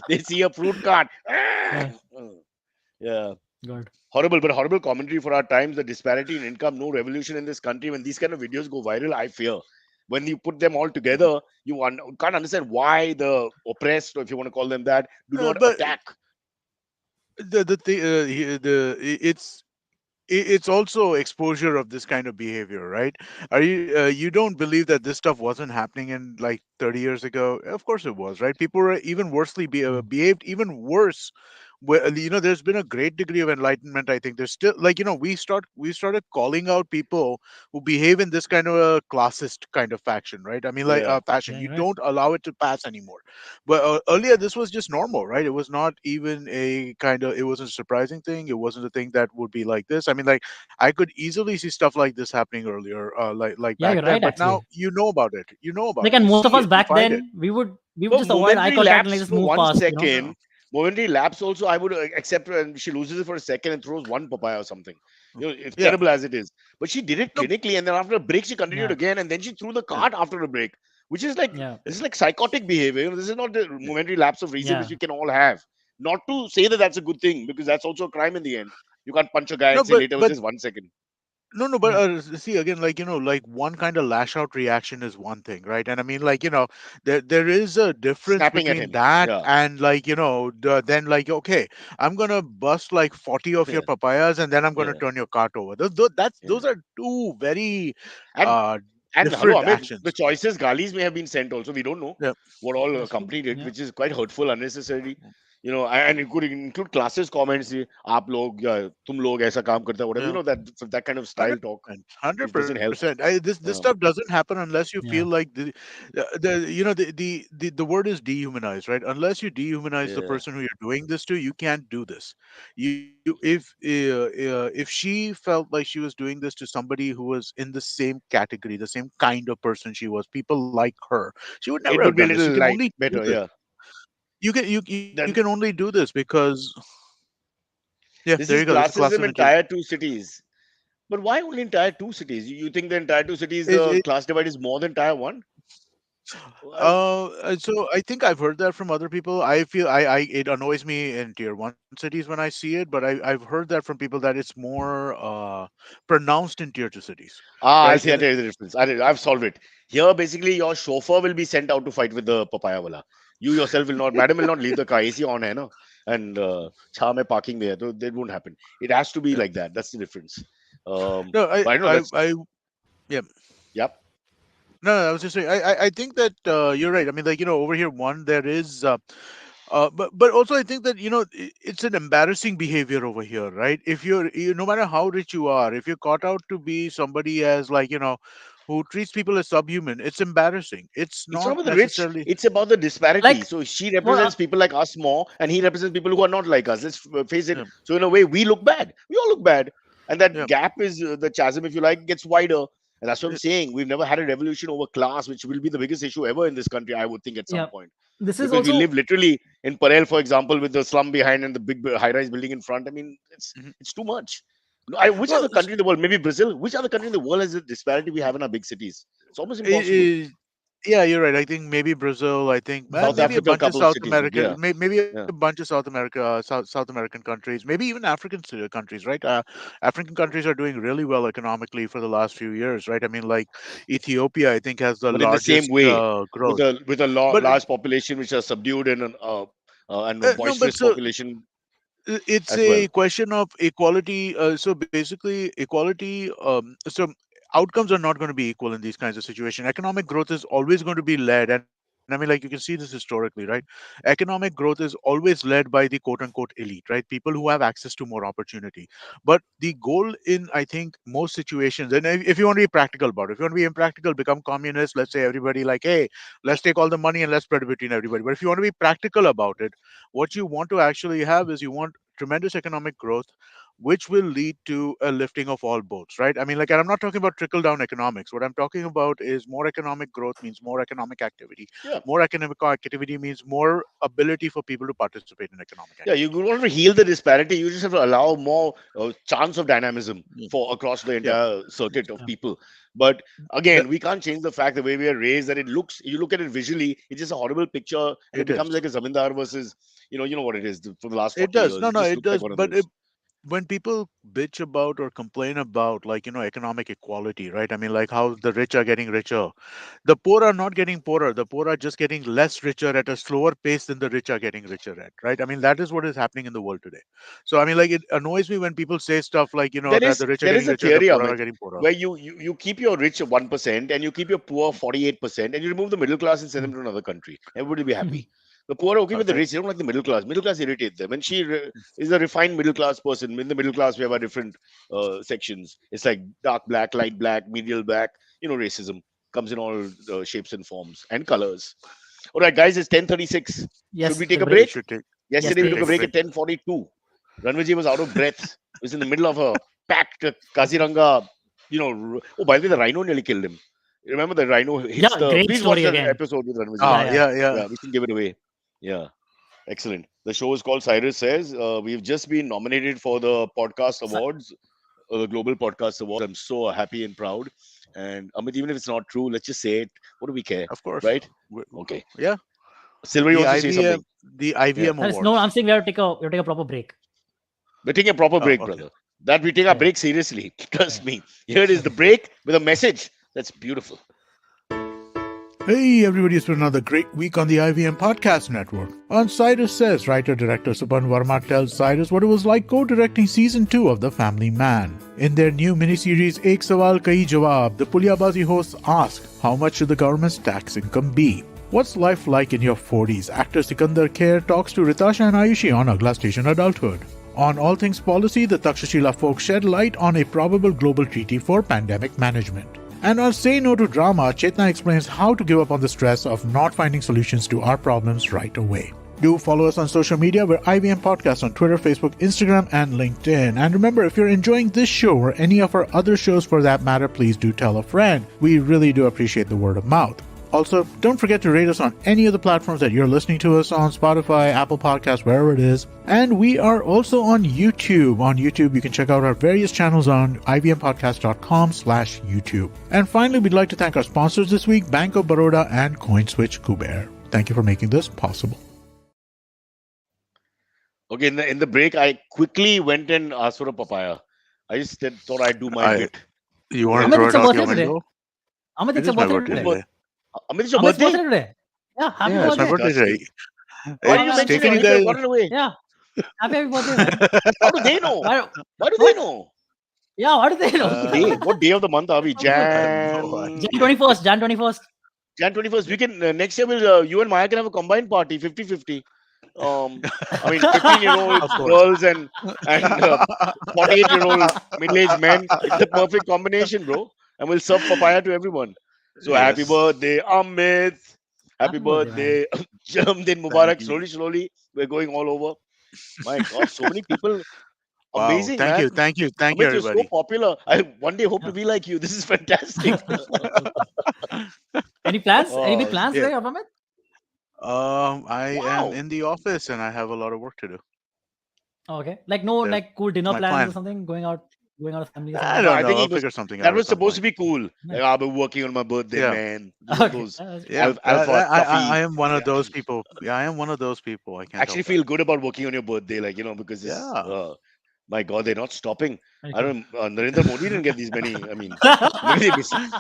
They see a fruit cart. Yeah. Yeah. God. Horrible, but horrible commentary for our times. The disparity in income, no revolution in this country. When these kind of videos go viral, I fear. When you put them all together, you can't understand why the oppressed, or if you want to call them that, do not but attack. the thing it's also exposure of this kind of behavior, right? Are you don't believe that this stuff wasn't happening in like 30 years ago? Of course it was, right? People were even Mm. behaved even worse. Well, there's been a great degree of enlightenment. I think there's still, like, we started calling out people who behave in this kind of a classist kind of faction, right? I mean, like, Yeah. fashion. Yeah, You you're right. don't allow it to pass anymore. But earlier this was just normal, right? It was not even it wasn't a surprising thing. It wasn't a thing that would be like this. I mean, like, I could easily see stuff like this happening earlier, like Yeah, back you're then. right, But now actually. you know about it. You know about Like, it. and You most of see us it. You back find it. then, we would But just avoid eye momentary contact and like lapse just for move one past. second. Momentary lapse also, I would accept her, and she loses it for a second and throws one papaya or something. It's Yeah. terrible as it is. But she did it No. clinically, and then after a break, she continued Yeah, again, and then she threw the Yeah. cart after a break, which is like, yeah, this is like psychotic behavior. This is not the Yeah. momentary lapse of reason which yeah. we can all have. Not to say that that's a good thing, because that's also a crime in the end. You can't punch a guy No, and say but later it was just 1 second. no, but Yeah. see again, like, like one kind of lash out reaction is one thing, right? And I mean, like, there is a difference Snapping at between him. that Yeah. and, like, then, like, okay, I'm gonna bust like 40 of your Yeah. papayas and then I'm gonna Yeah. turn your cart over. Those Yeah. are two very And uh And hello, different Amit, the actions. choices Galis may have been sent also. We don't know Yeah. what all That's true. accompanied it, Yeah. which is quite hurtful, unnecessary. And it could include classes comments. "Aap log, ya, tum log aisa kaam karta," whatever. Yeah. That kind of Hundred style talk, percent, which hundred doesn't help. percent. This Uh, stuff doesn't happen unless you Yeah. feel like the word is dehumanize, right? Unless you dehumanize the yeah. person who you're doing this to, you can't do this. If she felt like she was doing this to somebody who was in the same category, the same kind of person she was, people like her, she would never It have would be done a this. You little can light, only do better, this. yeah. You can Then only do this because, yeah, this there you is go. There's a classism classism in in Jim. tier two cities. But why only in tier two cities? You think the entire two cities, the class divide is more than tier one? So I think I've heard that from other people. I feel it annoys me in tier one cities when I see it, but I've heard that from people that it's more pronounced in tier two cities, I right? see. I tell you the difference. I've solved it. Here, basically, your chauffeur will be sent out to fight with the papaya wala. You yourself will not. Madam will not leave the car. AC on hai na, and cha mein parking mein hai, so that won't happen. It has to be like that. That's the difference. No, But I know that's yeah. yep. No, I was just saying. I think that you're right. I mean, like, over here, one there is. But also I think that, it's an embarrassing behavior over here, right? If no matter how rich you are, if you're caught out to be somebody as, like, who treats people as subhuman, it's embarrassing. It's It's not not about the rich. necessarily. It's about the disparity. Like, So she what? represents people like us more, and he represents people who are not like us. Let's face it. Yeah, So in a way, we look bad. We all look bad, and that yeah, gap is the chasm, if you like, gets wider. And that's what I'm yeah, saying. We've never had a revolution over class, which will be the biggest issue ever in this country, I would think, at some Yeah. point. This is Because we live also literally in Parel, for example, with the slum behind and the big high-rise building in front. I mean, mhm. it's too much. No, which Well, other country in the world? Maybe Brazil. Which other country in the world has the disparity we have in our big cities? It's almost impossible. it, yeah, you're right. I think maybe Brazil. I think South maybe a Africa, a bunch of couple of South cities, maybe. America, Yeah, maybe a yeah. bunch of South America, South American countries, maybe even African countries, right? African countries are doing really well economically for the last few years, right? I mean, like Ethiopia, I think, has the But in the same largest way, growth. with a But large population which are subdued and a no, but boisterous population it's as well. a question of equality. So basically, equality. So outcomes are not going to be equal in these kinds of situations. Economic growth is always going to be led, and I mean, like you can see this historically, right? Economic growth is always led by the quote unquote elite, right? People who have access to more opportunity. But the goal in, I think, most situations, and if you want to be practical about it, if you want to be impractical, become communist, let's say everybody like, hey, let's take all the money and let's spread it between everybody. But if you want to be practical about it, what you want to actually have is you want tremendous economic growth, which will lead to a lifting of all boats, right? I mean, like, and I'm not talking about trickle down economics. What I'm talking about is more economic growth means more economic activity. Yeah. More economic activity means more ability for people to participate in economic Yeah, you activity. want to heal the disparity. You just have to allow more chance of dynamism Mm. for across the Yeah, entire circuit of Yeah. people. But that, again, we can't change the fact the way we are raised that it looks. You look at it visually, it's just a horrible picture, and it it becomes is. like a zamindar versus, you know what it is for the last It 40 does. years. No, It no, just it looks like does. one of But those. when people bitch about or complain about, like, economic equality, right? I mean, like how the rich are getting richer, the poor are not getting poorer, the poor are just getting less richer at a slower pace than the rich are getting richer at, right? I mean, that is what is happening in the world today. So I mean, like, it annoys me when people say stuff like, There that is the rich are there getting is a richer and the theory, poor are Amit, getting poorer. where you keep your rich at 1% and you keep your poor 48%, and you remove the middle class and send them to another country. Everybody will be happy. The poor are okay with the Okay. rich. They don't like the middle class. Middle class irritates them. And is a refined middle class person. In the middle class, we have our different sections. It's like dark black, light black, medial black. Racism comes in all shapes and forms and colors. All right, guys, it's 10:36. Should Yes, we take let's a We break. break? should take Yes, Yesterday we we should took a take a please. break at break. 10:42. Rannvijay was out of breath. He was in the middle of a packed Kaziranga. Oh, by the way, the rhino nearly killed him. Remember the rhino hits Yeah, the. great Please watch story that again. episode with Rannvijay. Yeah, Ah, yeah. yeah, yeah. Yeah, we shouldn't give it away. Yeah, excellent. The show is called Cyrus Says. We've just been nominated for the podcast So, awards, the Global Podcast Awards. I'm so happy and proud. And Amit, even if it's not true, let's just say it. What do we care, Of course. right? Okay. Yeah. Silvery The wants to say IVM something. the Yeah. IVM no, I'm awards. saying we have to take a proper break. We're taking a proper Oh, break, okay. brother. That we take our Yeah, break seriously. Trust yeah. me. Here it is, the Okay. break with a message. That's beautiful. Hey everybody, it's been another great week on the IVM Podcast Network. On Cyrus Says, writer-director Supan Verma tells Cyrus what it was like co-directing Season 2 of The Family Man. In their new miniseries Ek Sawal Kahi Jawab, the Pulyabazi hosts ask, how much should the government's tax income be? What's life like in your 40s? Actor Sikandar Kher talks to Ritasha and Ayushi on Agla Station Adulthood. On All Things Policy, the Takshashila folks shed light on a probable global treaty for pandemic management. And on Say No to Drama, Chetna explains how to give up on the stress of not finding solutions to our problems right away. Do follow us on social media. We're IVM Podcast on Twitter, Facebook, Instagram, and LinkedIn. And remember, if you're enjoying this show or any of our other shows for that matter, please do tell a friend. We really do appreciate the word of mouth. Also, don't forget to rate us on any of the platforms that you're listening to us on, Spotify, Apple Podcasts, wherever it is. And we are also on YouTube. On YouTube, you can check out our various channels on ivmpodcast.com/YouTube. And finally, we'd like to thank our sponsors this week, Bank of Baroda and CoinSwitch Kuber. Thank you for making this possible. Okay, in the break, I quickly went and asked for a papaya. I just thought I'd do my I bit. You want to Yeah. Amit, throw it's it your out birthday your today. window? Amit, It it's your is my birthday birthday today. But today. Amit, it's your Amit's birthday? birthday today. Yeah, happy Yeah, it's my birthday. birthday today. Disgusting. Why did you Man, It's I'm so mention taken it? you sorry. Maybe I guys. got it away. Yeah, happy birthday, man. How do they know? Why? Why do they What? know? Yeah, what do they know? What day? What day of the month are we? So good. I have no Jan Jan idea. 21st. Jan 21st. Jan 21st. We can next year. You and Maya can have a combined party, 50-50. I mean, 15-year-old Of course. girls and 48-year-old middle-aged men. It's the perfect combination, bro. And we'll serve papaya to everyone. So happy Yes. birthday, Amit. Happy Happy birthday, man. birthday, Jamdin Thank Mubarak. you. Slowly, we're going all over. My God, so many people. Wow. Amazing, Thank you. man. Thank you. Thank you, Amit, you're so everybody. popular. I one day hope to Yeah. be like you. This is fantastic. Any plans? Any big Oh, plans Yeah. today, Amit? I am wow. in the office and I have a lot of work to do. Oh, okay. Like no, That, like cool that's dinner my plans or plan. something. Going out of family or I something. No, don't I know. think I'll figure something out that at was some supposed to point. be cool. Like, Nice. I've been working on my birthday, Yeah. man. Okay. Those That's good. Yeah. alpha I toughy. am one of Yeah, those man. people. Yeah, I am one of those people. I can't Actually help that. feel good about working on your birthday, because this. Yeah. My God, they're not stopping. Very I cool. don't. Narendra Modi didn't get these many. I mean, maybe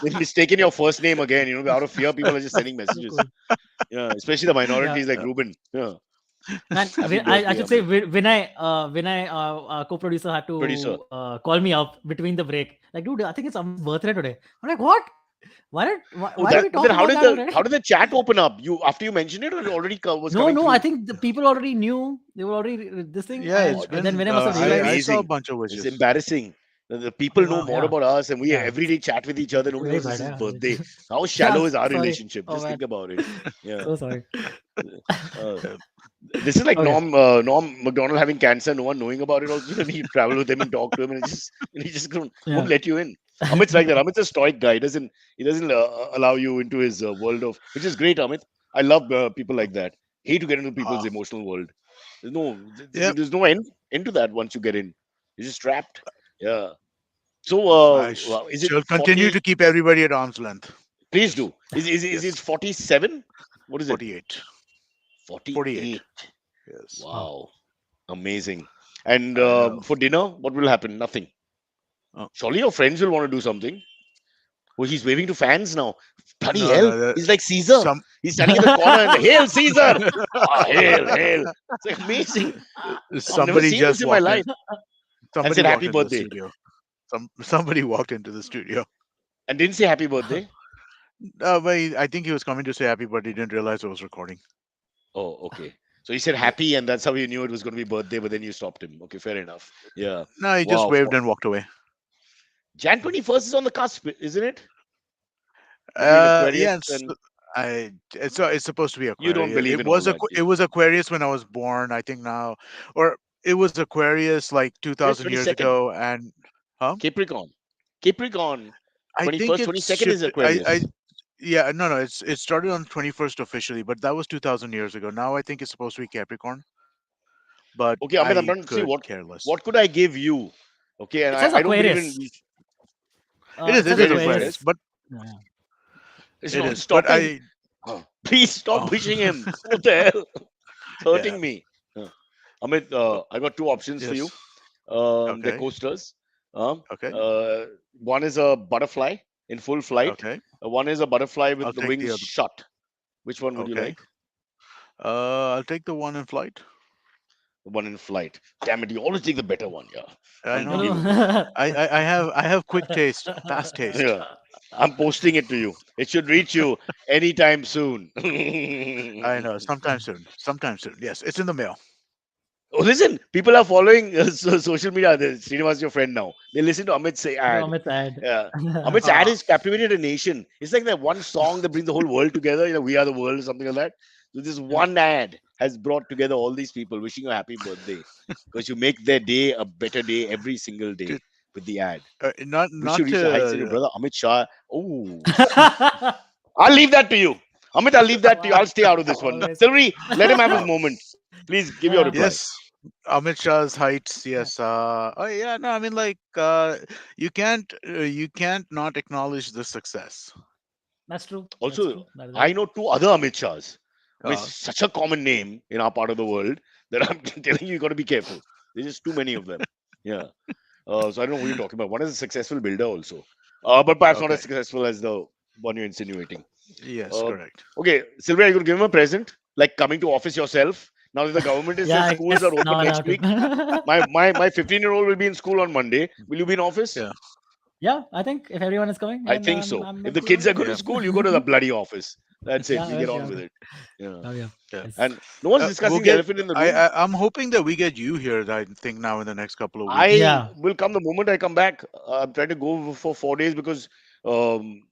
they've mistaken your first name again. Out of fear, people are just sending So messages. cool. Yeah, especially the Yeah. minorities like Yeah. Ruben. Yeah. Man, Happy I birthday, should say Amit. Vinay, co-producer, had Producer. to call me up between the break. Like, dude, I think it's Amit's birthday today. I'm like, what? Oh, Why did that. we But then talk about that how already? did the chat open up? You after you mentioned it, or it already was No, coming no, I through? think the people already knew. They were already this thing, Yeah, God, it's and then been. Vinay must have this is realized. I saw a amazing. bunch of It's wishes. embarrassing. The Oh people know wow, more yeah, about us, and we yeah, every day chat with each other. Nobody very knows this bad, is his yeah. birthday. How Yeah, shallow is our sorry. relationship? Oh Just man, think about it. Yeah. so sorry. Uh, this is like Okay. Norm McDonald having cancer, no one knowing about it. Also, you travel with him and talk to him, and he just won't Yeah. let you in. Amit's like that. Amit's a stoic guy. He doesn't allow you into his world of, which is great. Amit, I love people like that. Hate to get into people's Ah, emotional world. There's no yep. there's no end into that once you get in. You're just trapped. Yeah. So is it Shall continue 40? to keep everybody at arm's length. Please do. Is it Yes, 47? What is it? 48. 48. 48. Yes, Wow. Wow. Amazing. And I know. for dinner, what will happen? Nothing. Oh, Surely your friends will want to do something. Oh, he's waving to fans now. Bloody no, hell. no. He's like Caesar. Some He's standing in the corner and hail Caesar. Ah, hail, hail. It's like amazing. I've never somebody seen this just in my walked in. life. And Somebody said walked happy into the birthday. studio. Somebody walked into the studio. And didn't say happy birthday. But I think he was coming to say happy, but he didn't realize I was recording. Oh, okay. So he said Yeah. happy, and that's how you knew it was going to be birthday, but then you stopped him. Okay, fair enough. Yeah. No, he just Wow. waved and walked away. Jan 21st is on the cusp, isn't it? Between Aquarius Yeah, and it's supposed to be you don't Aquarius. believe in all that. It was Aquarius when I was born. I think now, or it was Aquarius like It's 2,000 years 22nd. ago, and huh? Capricorn. Capricorn. I think 21st, it 22nd should. is I Aquarius. yeah, no, no. It started on 21st officially, but that was 2,000 years ago. Now I think it's supposed to be Capricorn, but Okay, Amit, I'm I trying to see could what care less. what could I give you? Okay, and It says I don't believe in Aquarius. It It says is Aquarius, it Aquarius, Aquarius. says. but Yeah. It's it not is. But stopping. Please stop oh, wishing him. What the hell? It's yeah, hurting me. Amit, but I got two options for you. yes, They're okay, coasters. Um, okay, uh, one is a butterfly in full flight. okay. One is a butterfly I'll with the take the wings other. shut. Which one would you Okay, like? I'll take the one in flight. The one in flight. Damn it, you always take the better one. Yeah, I I'm No, know. giving you. no. I have quick taste, fast taste. Yeah, I'm posting it to you. It should reach you anytime soon. I know. Sometime soon. Sometime soon. Yes, it's in the mail. Oh, listen, people are following social media. Srinivas, your friend now. They listen to Amit's say No, ad. Amit's ad. Yeah. Amit's ad Ah, has captivated a nation. It's like that one song that brings the whole world together. We are the world or something like that. So this Yeah. one ad has brought together all these people wishing you a happy birthday because you make their day a better day every single day to, with the ad. Wish you not reach the heights of your to. brother Amit Shah. Oh, I'll leave that to you. Amit, I'll leave that to you. Wow. I'll stay out of this one. Always. Silvery, let him have his moment. Please give your reply. Yes, Amit Shah's heights. Yes. Oh yeah. No, I mean like you can't not acknowledge the success. That's true. That's Also, true. That is I right. know two other Amit Shahs. I mean, Uh, it's such a common name in our part of the world that I'm telling you, you got to be careful. There's just too many of them. Yeah. So I don't know who you're talking about. One is a successful builder also, but perhaps not as okay. successful as the one you're insinuating. Yes, Uh, correct. okay, Sylvia, you could give him a present, like coming to office yourself. Now that the government has Yeah, said I schools are guess open now I'll next have week, to. my 15-year-old will be in school on Monday. Will you be in office? Yeah. Yeah, I think if everyone is coming, I then think so. I'm If the meant to. kids are going to Yeah. school, you go to the bloody office. That's it. Yeah, You get well, on yeah, with okay. it. Yeah. Oh yeah. Yeah. Yes. And no one's We'll discussing the get. elephant in the room. I'm hoping that we get you here. I think now in the next couple of weeks. I Yeah. will come the moment I come back. I'm trying to go for 4 days because, um,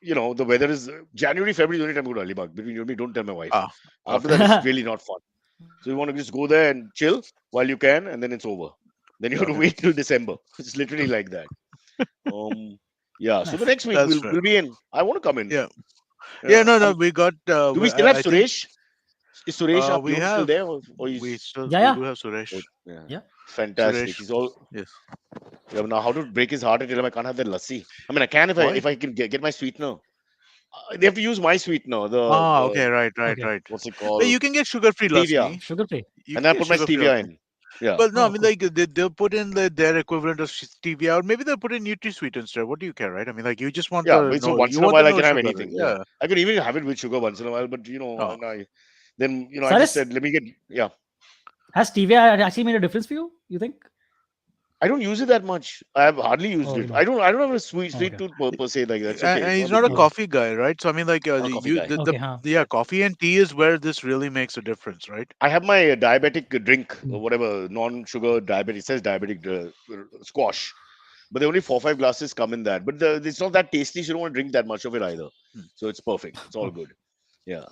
the weather is January, February is the only time I go to Alibag. Between you and me, don't tell my wife. Ah, After okay. that, it's really not fun. So you want to just go there and chill while you can, and then it's over. Then you have to Okay. wait till December. It's literally like that. Um, yeah. So the Nice. next week That's we'll fair. we'll be in. I want to come in. Yeah. Yeah. Yeah. No. No. We got. Do we still have I think. Suresh? Is Suresh our We clone still have. there, or he's Yeah, We yeah, do have Suresh. oh, yeah, yeah. fantastic. Suresh. He's all Yes. yeah. Now how to break his heart and tell him I can't have that lassi? I mean, I can if I Why? if I can get my sweetener. They have to use my sweetener. Ah. The Okay. Right. Right. Okay. Right. what's it But called? you can get sugar-free Stevia, lassi. Sugar free. You and can then I get put my sugar-free stevia lassi. in. Yeah. Well, no, I Oh, mean, cool. like they'll put in their equivalent of stevia, or maybe they'll put in NutriSweet instead. What do you care, right? I mean, like you just want Yeah, the but so no, once you in a want the while I no can have sugar. anything. Yeah, Yeah. I can even have it with sugar once in a while. But Oh, and I Then I just Cyrus, said, let me get. Yeah, has stevia actually made a difference for you? You think? I don't use it that much. I have hardly used Oh, it. you I don't. don't. I don't have a sweet Okay. tooth per se. Like that's okay. And It's not he's a not big a deal. Oh, coffee guy, right? So I mean, like Not a coffee guy. okay, huh? yeah, coffee and tea is where this really makes a difference, right? I have my diabetic drink, Mm. whatever non-sugar diabetic. It says diabetic squash, but there are only 4 5 glasses come in that. But it's not that tasty. So you don't want to drink that much of it either. Hmm. So it's perfect. It's all Oh, good. Yeah.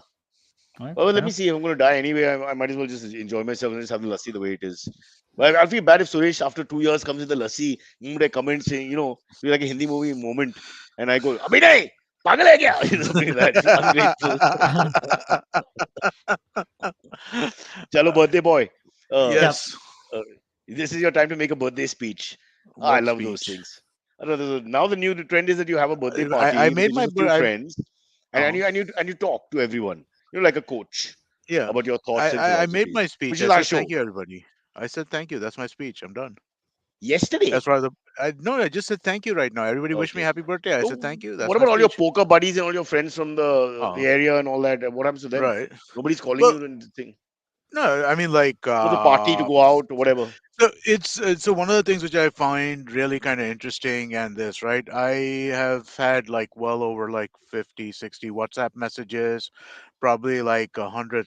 all right, Oh, well, fair let me enough. see. If I'm going to die anyway, I might as well just enjoy myself and just have the lassi the way it is. But I'll feel bad if Suresh, after 2 years, comes with the lassi, I comment saying, do like a Hindi movie moment, and I go, Abhi nahi, pagal hai kya? Something like that. Ungrateful. Chalo, birthday boy. Uh, Yeah. Yes. uh, this is your time to make a birthday speech. I What love those speech? things. I know now the new trend is that you have a birthday I party with made just my a few I friends, and uh you talk to everyone. Like a coach yeah. about your thoughts and I made philosophies, my which speech. is I our said thank show. you, everybody. I said thank you. That's my speech. I'm done. As Yesterday. far as I no, I just said thank you right now. Everybody wish me Okay. happy birthday. I said So thank you. what That's my about all your speech. poker buddies and all your friends from the Oh, area and all that? What happens to them? right. Nobody's calling Well, you and thing no, I mean like for the party to go out or whatever. so so one of the things which I find really kind of interesting and this, right? I have had like well over like 50, 60 WhatsApp messages, probably like 100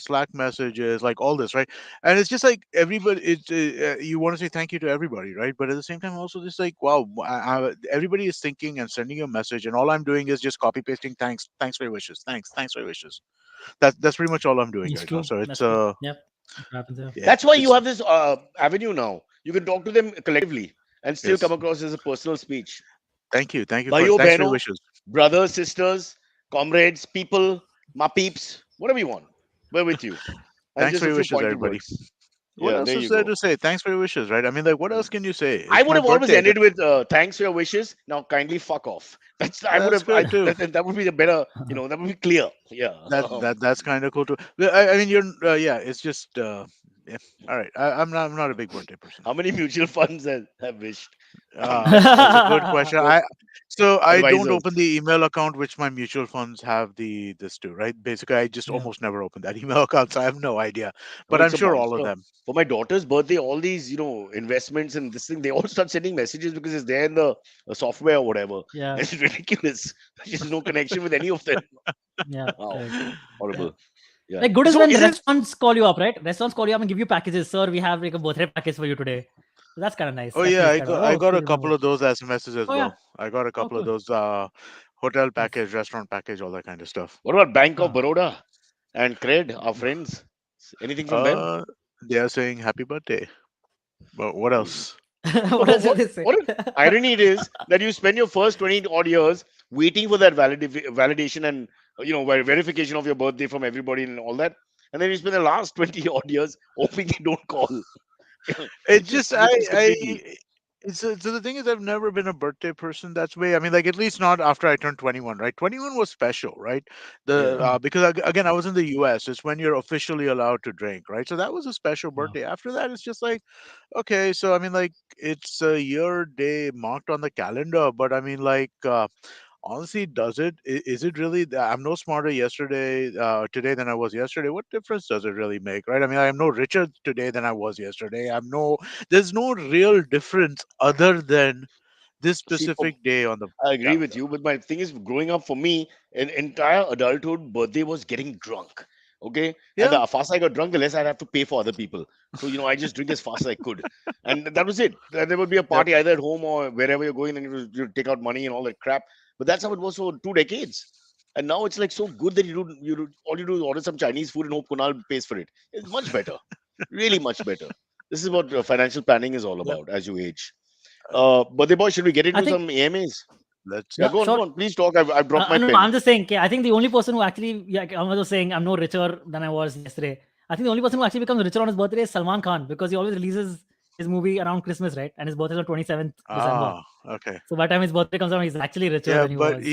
Slack messages, like all this, right? And it's just like everybody, you want to say thank you to everybody, right? But at the same time, also just like wow, everybody is thinking and sending you a message, and all I'm doing is just copy pasting thanks for your wishes, thanks for your wishes. That's pretty much all I'm doing It's right now. true. So That's true. Yep. It happens. Yeah. yeah, That's why you it's have this avenue now. You can talk to them collectively and still come yes. across as a personal speech. Thank you for Bhaiyo thanks for your Behno, wishes. brothers, sisters, comrades, people, ma peeps, whatever you want. We're with you. And Thanks just for a your few wishes, pointed everybody. words. What Yeah, else there is you there go. to say? Thanks for your wishes, right? I mean, like, what else can you say? I It's would my have always birthday. ended with thanks for your wishes. Now kindly fuck off. That's I would That's have good too. that would be the better, that would be clear. Yeah. That's kind of cool too. I mean, you're yeah. It's just yeah. All right. I'm not a big birthday person. How many mutual funds have wished? That's a good question. Your I don't advisors. open the email account which my mutual funds have the this to, right? Basically, I just Yeah. almost never open that email account, so I have no idea. No, But it's I'm a sure all of monster. them. For my daughter's birthday, all these, investments and this thing, they all start sending messages because it's there in the software or whatever. Yeah. And it's ridiculous. There's no connection with any of them. Yeah. Wow. Correct. Yeah. Horrible. Yeah. Like good is So when is it restaurants call you up, right? Restaurants call you up and give you packages. Sir, we have like a birthday package for you today. So that's kind of nice. Oh That yeah, feels kind of I oh, got you a couple remember. of those SMSs as Oh yeah. well. I got a Oh couple of cool. those hotel Nice. package, restaurant package, all that kind of stuff. what about Bank of Huh. Baroda and Cred, our friends? Anything from them? Uh, they are saying happy birthday. But what else? So What else did they say? what an irony it is that you spend your first 20 odd years waiting for that validation and verification of your birthday from everybody and all that, and then you spend the last 20 odd years hoping they don't call. It's Which just is which is I completely it's so the thing is I've never been a birthday person that's way. I mean, like at least not after I turned 21, right? 21 was special, right? The yeah. Hmm. because again I was in the US. It's when you're officially allowed to drink, right? So that was a special Wow. birthday. After that, it's just like okay. So I mean, like it's a year day marked on the calendar, but I mean, like. Honestly, does it? Is it really? I'm no smarter today than I was yesterday. What difference does it really make, right? I mean, I'm no richer today than I was yesterday. There's no real difference other than this See, for specific day on the I agree with calendar. you, but my thing is, growing up for me, an entire adulthood birthday was getting drunk. Okay, and Yeah, the faster I got drunk, the less I'd have to pay for other people. So I just drink as fast as I could, and that was it. There would be a yep. party either at home or wherever you're going, and you take out money and all that crap. But that's how it was for 2 decades. And now it's like so good that all you do is order some Chinese food and hope Kunal pays for it. It's much better, really much better. This is what financial planning is all Yep. about as you age. Uh, Birthday boy, should we get I into think some AMAs? let's Yeah, yeah, go on, sure. go on. Please talk. I've dropped my No, pen. I'm just saying. Okay, I think the only person who actually, yeah, I was saying I'm no richer than I was yesterday. I think the only person who actually becomes richer on his birthday is Salman Khan because he always releases his movie around Christmas, right? And his birthday is on 27th December. okay. So by the time his birthday comes around, he's actually richer Yeah, than he but was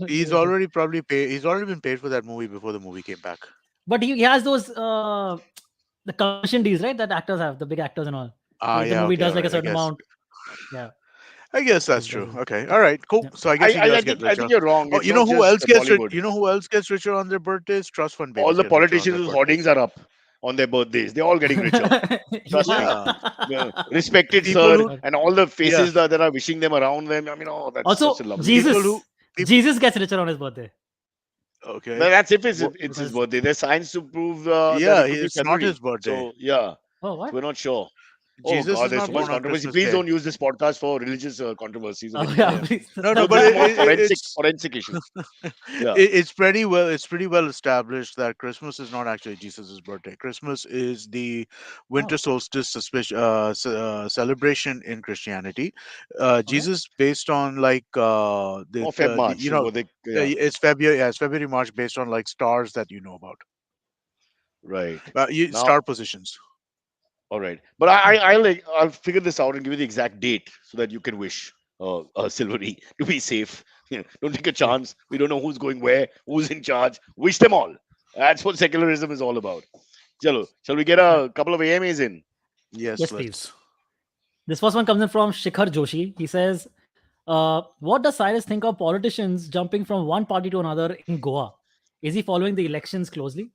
he's during. already probably paid. He's already been paid for that movie before the movie came back. But he has those the commission deals, right? That actors have, the big actors and all. So if the Yeah, movie okay, does all like a right. I certain guess. amount, yeah. I guess that's It true. doesn't. Okay. All right. Cool. Yeah. So I guess he does get I think richer. you're wrong. Oh, It's not just Bollywood. You know who else gets richer on their birthdays? Trust fund All babies the get richer on politicians their whose hoardings birthdays. are up on their birthdays, they're all getting richer. Trust me. Yeah. Yeah. Respected People sir, who and all the yeah, faces that are wishing them around them. I mean, oh, that's such a Also, lovely thing. people who Jesus. peop Jesus gets richer on his birthday okay. But that's if Wha- it's his because birthday. There's signs to prove that yeah, it could be it's not his February. birthday. So yeah, oh so what? we're not sure. Oh Jesus God, is there's not so much born on controversy. Christmas Please Day. don't use this podcast for religious controversies of Oh any yeah, kind. Yeah. please. No, No, no, but This is more it's forensic issues. Yeah. it's pretty well established that Christmas is not actually Jesus's birthday. Christmas is the winter oh solstice celebration in Christianity. okay. Jesus, based on like Or Feb the March is what they. Yeah. it's February, yeah, it's February March based on like stars that you know about, Right. Now, star positions. all right. But I'll figure this out and give you the exact date so that you can wish Silvery to be safe. Don't take a Yeah. chance. We don't know who's going where, who's in charge. Wish them all. That's what secularism is all about. Chalo, shall we get Yeah. a couple of AMAs in? Yes, Yes, please. let's. This first one comes in from Shikhar Joshi. He says, "What does Cyrus think of politicians jumping from one party to another in Goa? Is he following the elections closely?"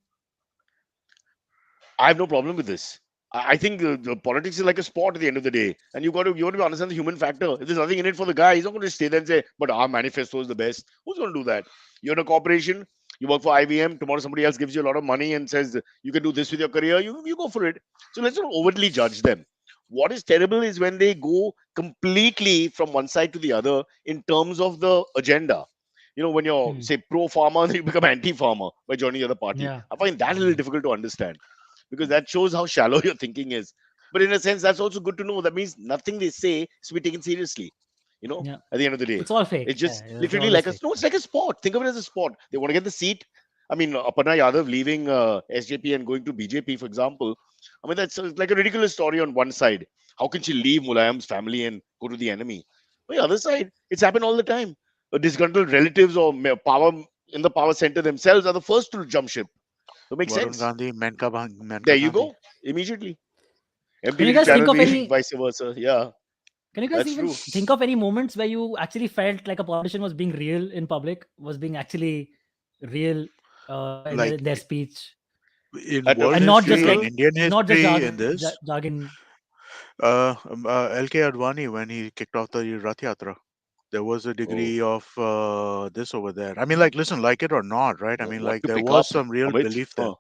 I have no problem with this. I think the politics is like a sport at the end of the day, and you got to understand the human factor. If there's nothing in it for the guy, he's not going to stay there and say, "But our manifesto is the best." Who's going to do that? You're in a corporation. You work for IBM. Tomorrow, somebody else gives you a lot of money and says you can do this with your career. You go for it. So let's not overtly judge them. What is terrible is when they go completely from one side to the other in terms of the agenda. When you're Hmm. say pro farmer, then you become anti farmer by joining the other party. Yeah. I find that a little Yeah. difficult to understand because that shows how shallow your thinking is. But in a sense, that's also good to know. That means nothing they say is to be taken seriously. Yeah. At the end of the day, It's all fake. it's Yeah. just It's literally always like a fake. no. It's like a sport. Think of it as a sport. They want to get the seat. I mean, Aparna Yadav leaving SJP and going to BJP, for example. I mean, that's like a ridiculous story on one side. How can she leave Mulayam's family and go to the enemy? On the other side, it's happened all the time. Disgruntled relatives or power in the power center themselves are the first to jump ship. So it makes Varun sense. Gandhi, There Menka you Gandhi. go. Immediately. Can you MTV to guys think channel of V, any? vice versa. Yeah, Can you guys that's even true. think of any moments where you actually felt like a politician was being real in public, was being actually real Like in their speech, in At a world and not just history, in funeral, like Indian not just history, in this, jargon. LK Advani when he kicked off the Rath Yatra, there was a oh, degree of this over there. I mean, like, listen, like it or not, right? I mean, what like, to there pick was up, some real Amit? belief there. Huh.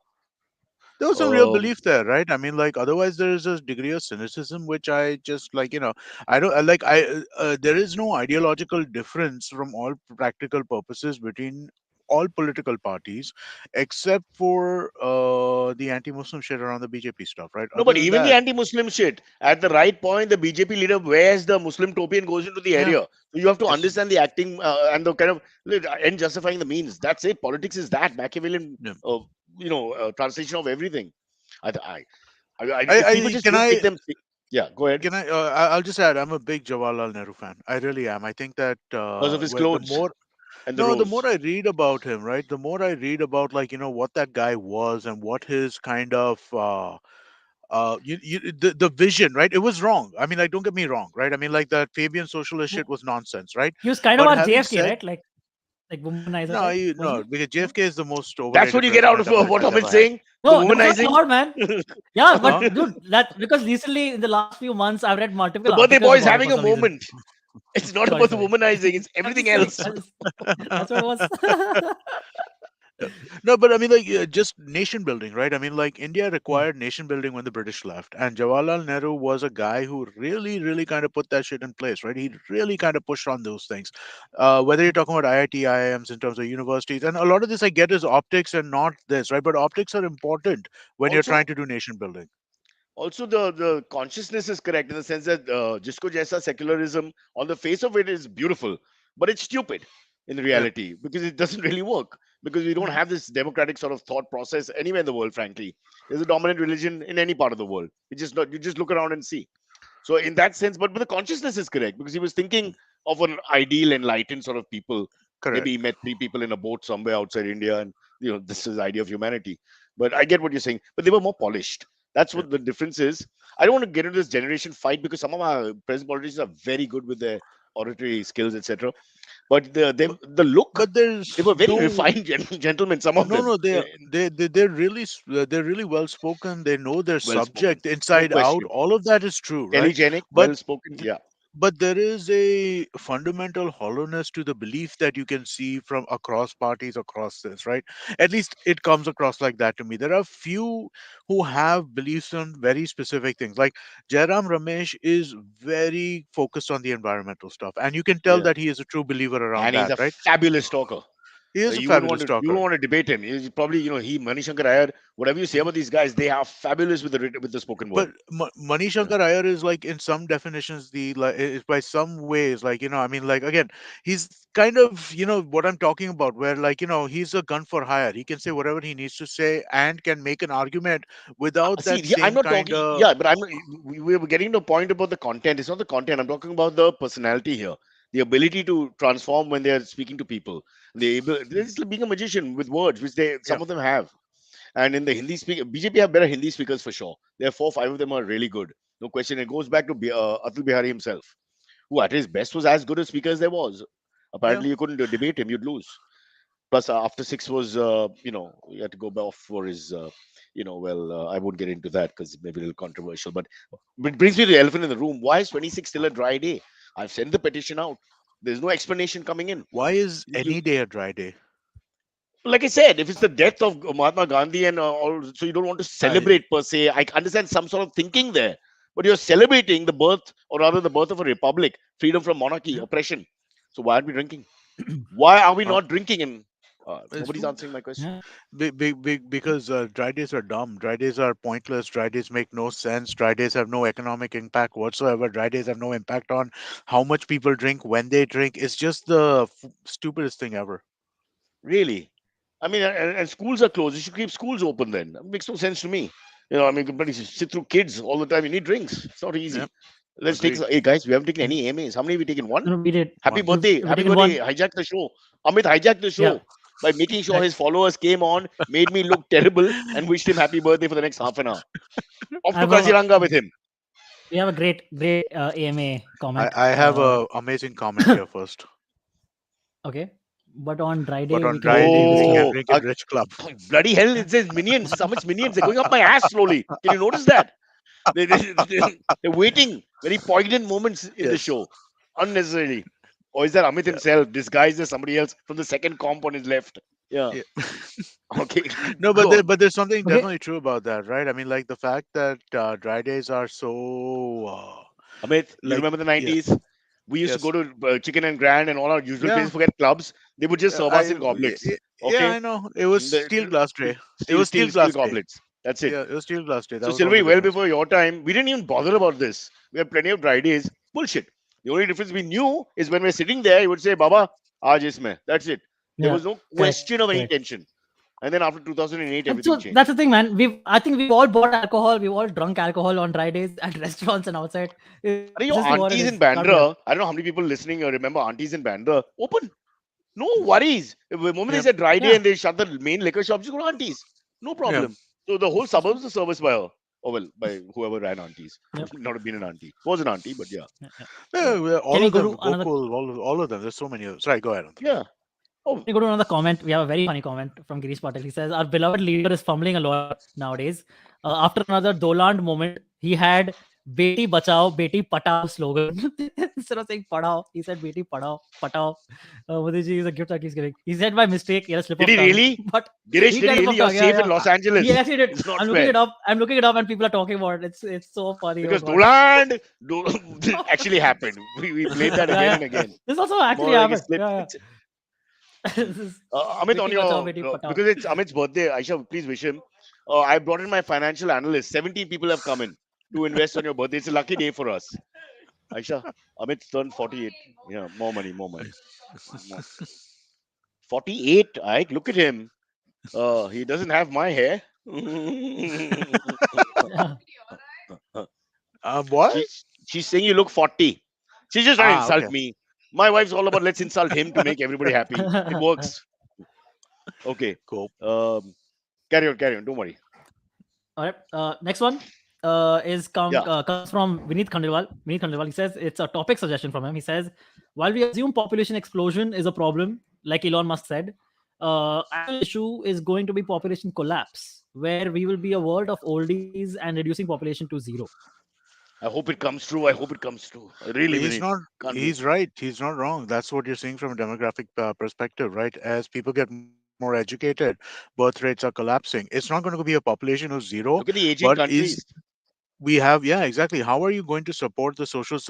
There was some real Um, belief there, right? I mean, like, otherwise there is a degree of cynicism which I just like, I don't I like. There is no ideological difference from all practical purposes between all political parties, except for the anti-Muslim shit around the BJP stuff, right? no, Other but than even the that, anti-Muslim shit, at the right point, the BJP leader wears the Muslim topi and goes into the yeah, area. So you have to yes, understand the acting and the kind of end justifying the means. That's it. Politics is that Machiavellian, yeah. translation of everything. If people just Can don't take them, yeah, go ahead. I'll just add, I'm a big Jawaharlal Nehru fan. I really am. I think that Because of his when the clothes more and the no, the more rose. I read about him, right, the more I read about like what that guy was and what his kind of the vision, right? It was wrong. I mean, like, don't get me wrong, right? I mean, like that Fabian socialist shit Wo- was nonsense, right? He was kind of But our having JFK, said right? Like womanizer no, type, wasn't no, he? because No, JFK is the most That's what overrated you get out president of what America's ever Amit's had. saying. The no, that's what I womanizing. thought, man. Yeah, Huh? but dude, that because recently in the last few months I've read The multiple birthday articles boy is about it for having a some reason. moment. It's not Sorry, about the sorry. womanizing, it's I'm everything just saying. else. That's what it was. No, but I mean, like, just nation building, right? I mean, like, India Hmm. required nation building when the British left, and Jawaharlal Nehru was a guy who really, really kind of put that shit in place, right? He really kind of pushed on those things. Whether you're talking about IIT, IIMs in terms of universities, and a lot of this I get is optics and not this, right? But optics are important when you're trying Also, to do nation building. the consciousness is correct in the sense that Jisko Jaisa secularism on the face of it is beautiful, but it's stupid in Yeah, reality because it doesn't really work because we don't yeah, have this democratic sort of thought process anywhere in the world. Frankly, there's a dominant religion in any part of the world. You just look around and see. So in that sense, but the consciousness is correct because he was thinking of an ideal, enlightened sort of people. Maybe he correct. met three people in a boat somewhere outside India, and this is the idea of humanity. But I get what you're saying. But they were more polished. That's Yeah. what the difference is. I don't want to get into this generation fight because some of our present politicians are very good with their oratory skills, etc. But the look, but there's they were very no refined gentlemen, some of no them. no they're really they're really well spoken. They know their Well spoken, subject no inside out. question. All of that is true, right? Telegenic, But well spoken, yeah. there is a fundamental hollowness to the belief that you can see from across parties across this, right? At least it comes across like that to me. There are few who have beliefs on very specific things. Like Jairam Ramesh is very focused on the environmental stuff, and you can tell Yeah. that he is a true believer around And he's that, a right? fabulous talker. He is a You wouldn't want fabulous to you don't talker. want to debate him. He's probably, he Manishankar Iyer, whatever you say about these guys, they are fabulous with the spoken But word. Mani Yeah. Shankar Iyer is like in some definitions the like is by some ways, like, I mean, like, again, he's kind of, what I'm talking about, where, like, he's a gun for hire. He can say whatever he needs to say and can make an argument without See, that yeah, I'm same not kind talking. of Yeah, but we were getting to a point about the content. It's not the content. I'm talking about the personality here, the ability to transform when they're speaking to people. This is being a magician with words, which they yeah. some of them have. And in the Hindi speaker, BJP have better Hindi speakers for sure. There are 4, 5 of them are really good, no question. It goes back to Atul Bihari himself, who at his best was as good a speaker as there was. Yeah. Apparently, you couldn't debate him; you'd lose. Plus, after six was, he had to go off for his, I won't get into that because it may be a little controversial. But it brings me to the elephant in the room. Why is 26 still a dry day? I've sent the petition out. There's no explanation coming in. Why is You, any day a dry day? like I said, if it's the death of Mahatma Gandhi and all, so you don't want to I celebrate per se. I understand some sort of thinking there, but you're celebrating the birth, or rather, the birth of a republic, freedom from monarchy, Yeah. oppression. So why are we drinking? Why are we uh, not drinking? And it's nobody's true. answering my question. Yeah. Because dry days are dumb. Dry days are pointless. Dry days make no sense. Dry days have no economic impact whatsoever. Dry days have no impact on how much people drink, when they drink. It's just the stupidest thing ever. Really? I mean, and schools are closed. You should keep schools open then. That makes no sense to me. I mean, companies sit through kids all the time. You need drinks. It's not Yeah, easy. Let's take. agreed. Hey guys, we haven't taken Mhm. any AMAs. How many have we taken? One. No, we did. Happy One. We've, birthday! we've Happy taken birthday! one. Hijack the show. Amit hijacked the Yeah. show by making sure Right. his followers came on, made me look terrible, and wished him happy birthday for the next half an hour. Off I to have a Kaziranga with him. we have a great AMA comment. I have a amazing comment here first. Okay, but on dry But day we on can dry drink day, in we rich can club. Oh, drink in Rich Club. bloody hell! It says minions. Summit's minions. They're going up my ass slowly. Can you notice that? They're waiting. Very poignant moments in the Yes. show. Unnecessarily. Or is that Amit Yeah. himself disguised as somebody else from the second comp on his left? Yeah. Yeah. Okay. No, Go on. but there's something Okay, definitely true about that, right? I mean, like the fact that dry days are so Amit, you like remember the yes, 90s? We used to go yes. to Chicken and Grand and all our usual Yeah, places, forget clubs. They would just serve us in y- goblets. y- yeah, Okay? I know. It was steel The, glass tray. It was steel steel glass day. goblets. That's it. Yeah, it was steel glass day. That So, was all Sylvie, the well difference. before your time, we didn't even bother about this. We had plenty of dry days. Bullshit. The only difference we knew is when we're sitting there, he would say, Baba, aaj isme. That's it. There yeah, was no correct, question of any correct. tension. And then after 2008, And everything so that's changed. the thing, man. I think we've all bought alcohol. We've all drunk alcohol on dry days at restaurants and outside. It's Are just your what it is. aunties in Can't be helped. Bandra? I don't know how many people listening remember aunties in Bandra. Open. No worries. The moment Yeah, there's a dry day Yeah, and they shut the main liquor shops, you go to aunties. No yeah. problem. So the whole suburbs are serviced by her. Oh, well, by whoever ran aunties. yep, Not been an auntie. Was an auntie, but yeah. yeah, yeah. Yeah. Yeah, well, Can all we of go them, to another? Gokul, all of them. There's so many. Sorry, go ahead, Antariksh. Yeah. Oh, Can we go to another comment? We have a very funny comment from Girish Patel. He says, "Our beloved leader is fumbling a lot nowadays. After another Doland moment, he had Beti Bachao, Beti Patao slogan. Instead of saying Padao, he said Beti Padao, Patao. Modi ji is a gift that he's giving. He said by mistake, he had a slip did of he tongue. really? But Girish, he did got he a slip really? of You're tongue. Yeah, safe in yeah. Los He Angeles. actually did. It's not I'm looking fair. it up. I'm looking it up, and people are talking about it. It's so funny. Oh Because god. Doland actually happened. We played that Yeah, again yeah. and again. This also actually More like a happened. slip. Yeah, yeah. This is Amit, on Beti Bachao, your Beti Patao. because it's Amit's birthday, Aisha, please wish him. I brought in my financial analyst. 17 people have come in to invest on your birthday. It's a lucky day for us. Aisha, Amit's turned 48. Yeah, more money, more money. More. 48, Ike, look at him. He doesn't have my hair. Yeah. What? She's saying you look 40. She's just trying to Ah, insult okay. me. My wife's all about let's insult him to make everybody happy. It works. Okay. Cool. Um, carry on, carry on. Don't worry. All right. Next one. Yeah. comes from Vineet Khandelwal. Vineet Khandelwal. He says it's a topic suggestion from him. He says, while we assume population explosion is a problem, like Elon Musk said, actual issue is going to be population collapse, where we will be a world of oldies and reducing population to zero. I hope it comes true. I hope it comes true. I really, He's Vinit. not. Can't wait. He's right. He's not wrong. That's what you're seeing from a demographic perspective, right? As people get more educated, birth rates are collapsing. It's not going to be a population of zero, Look at the but aging is countries. we have, yeah, exactly. How are you going to support the social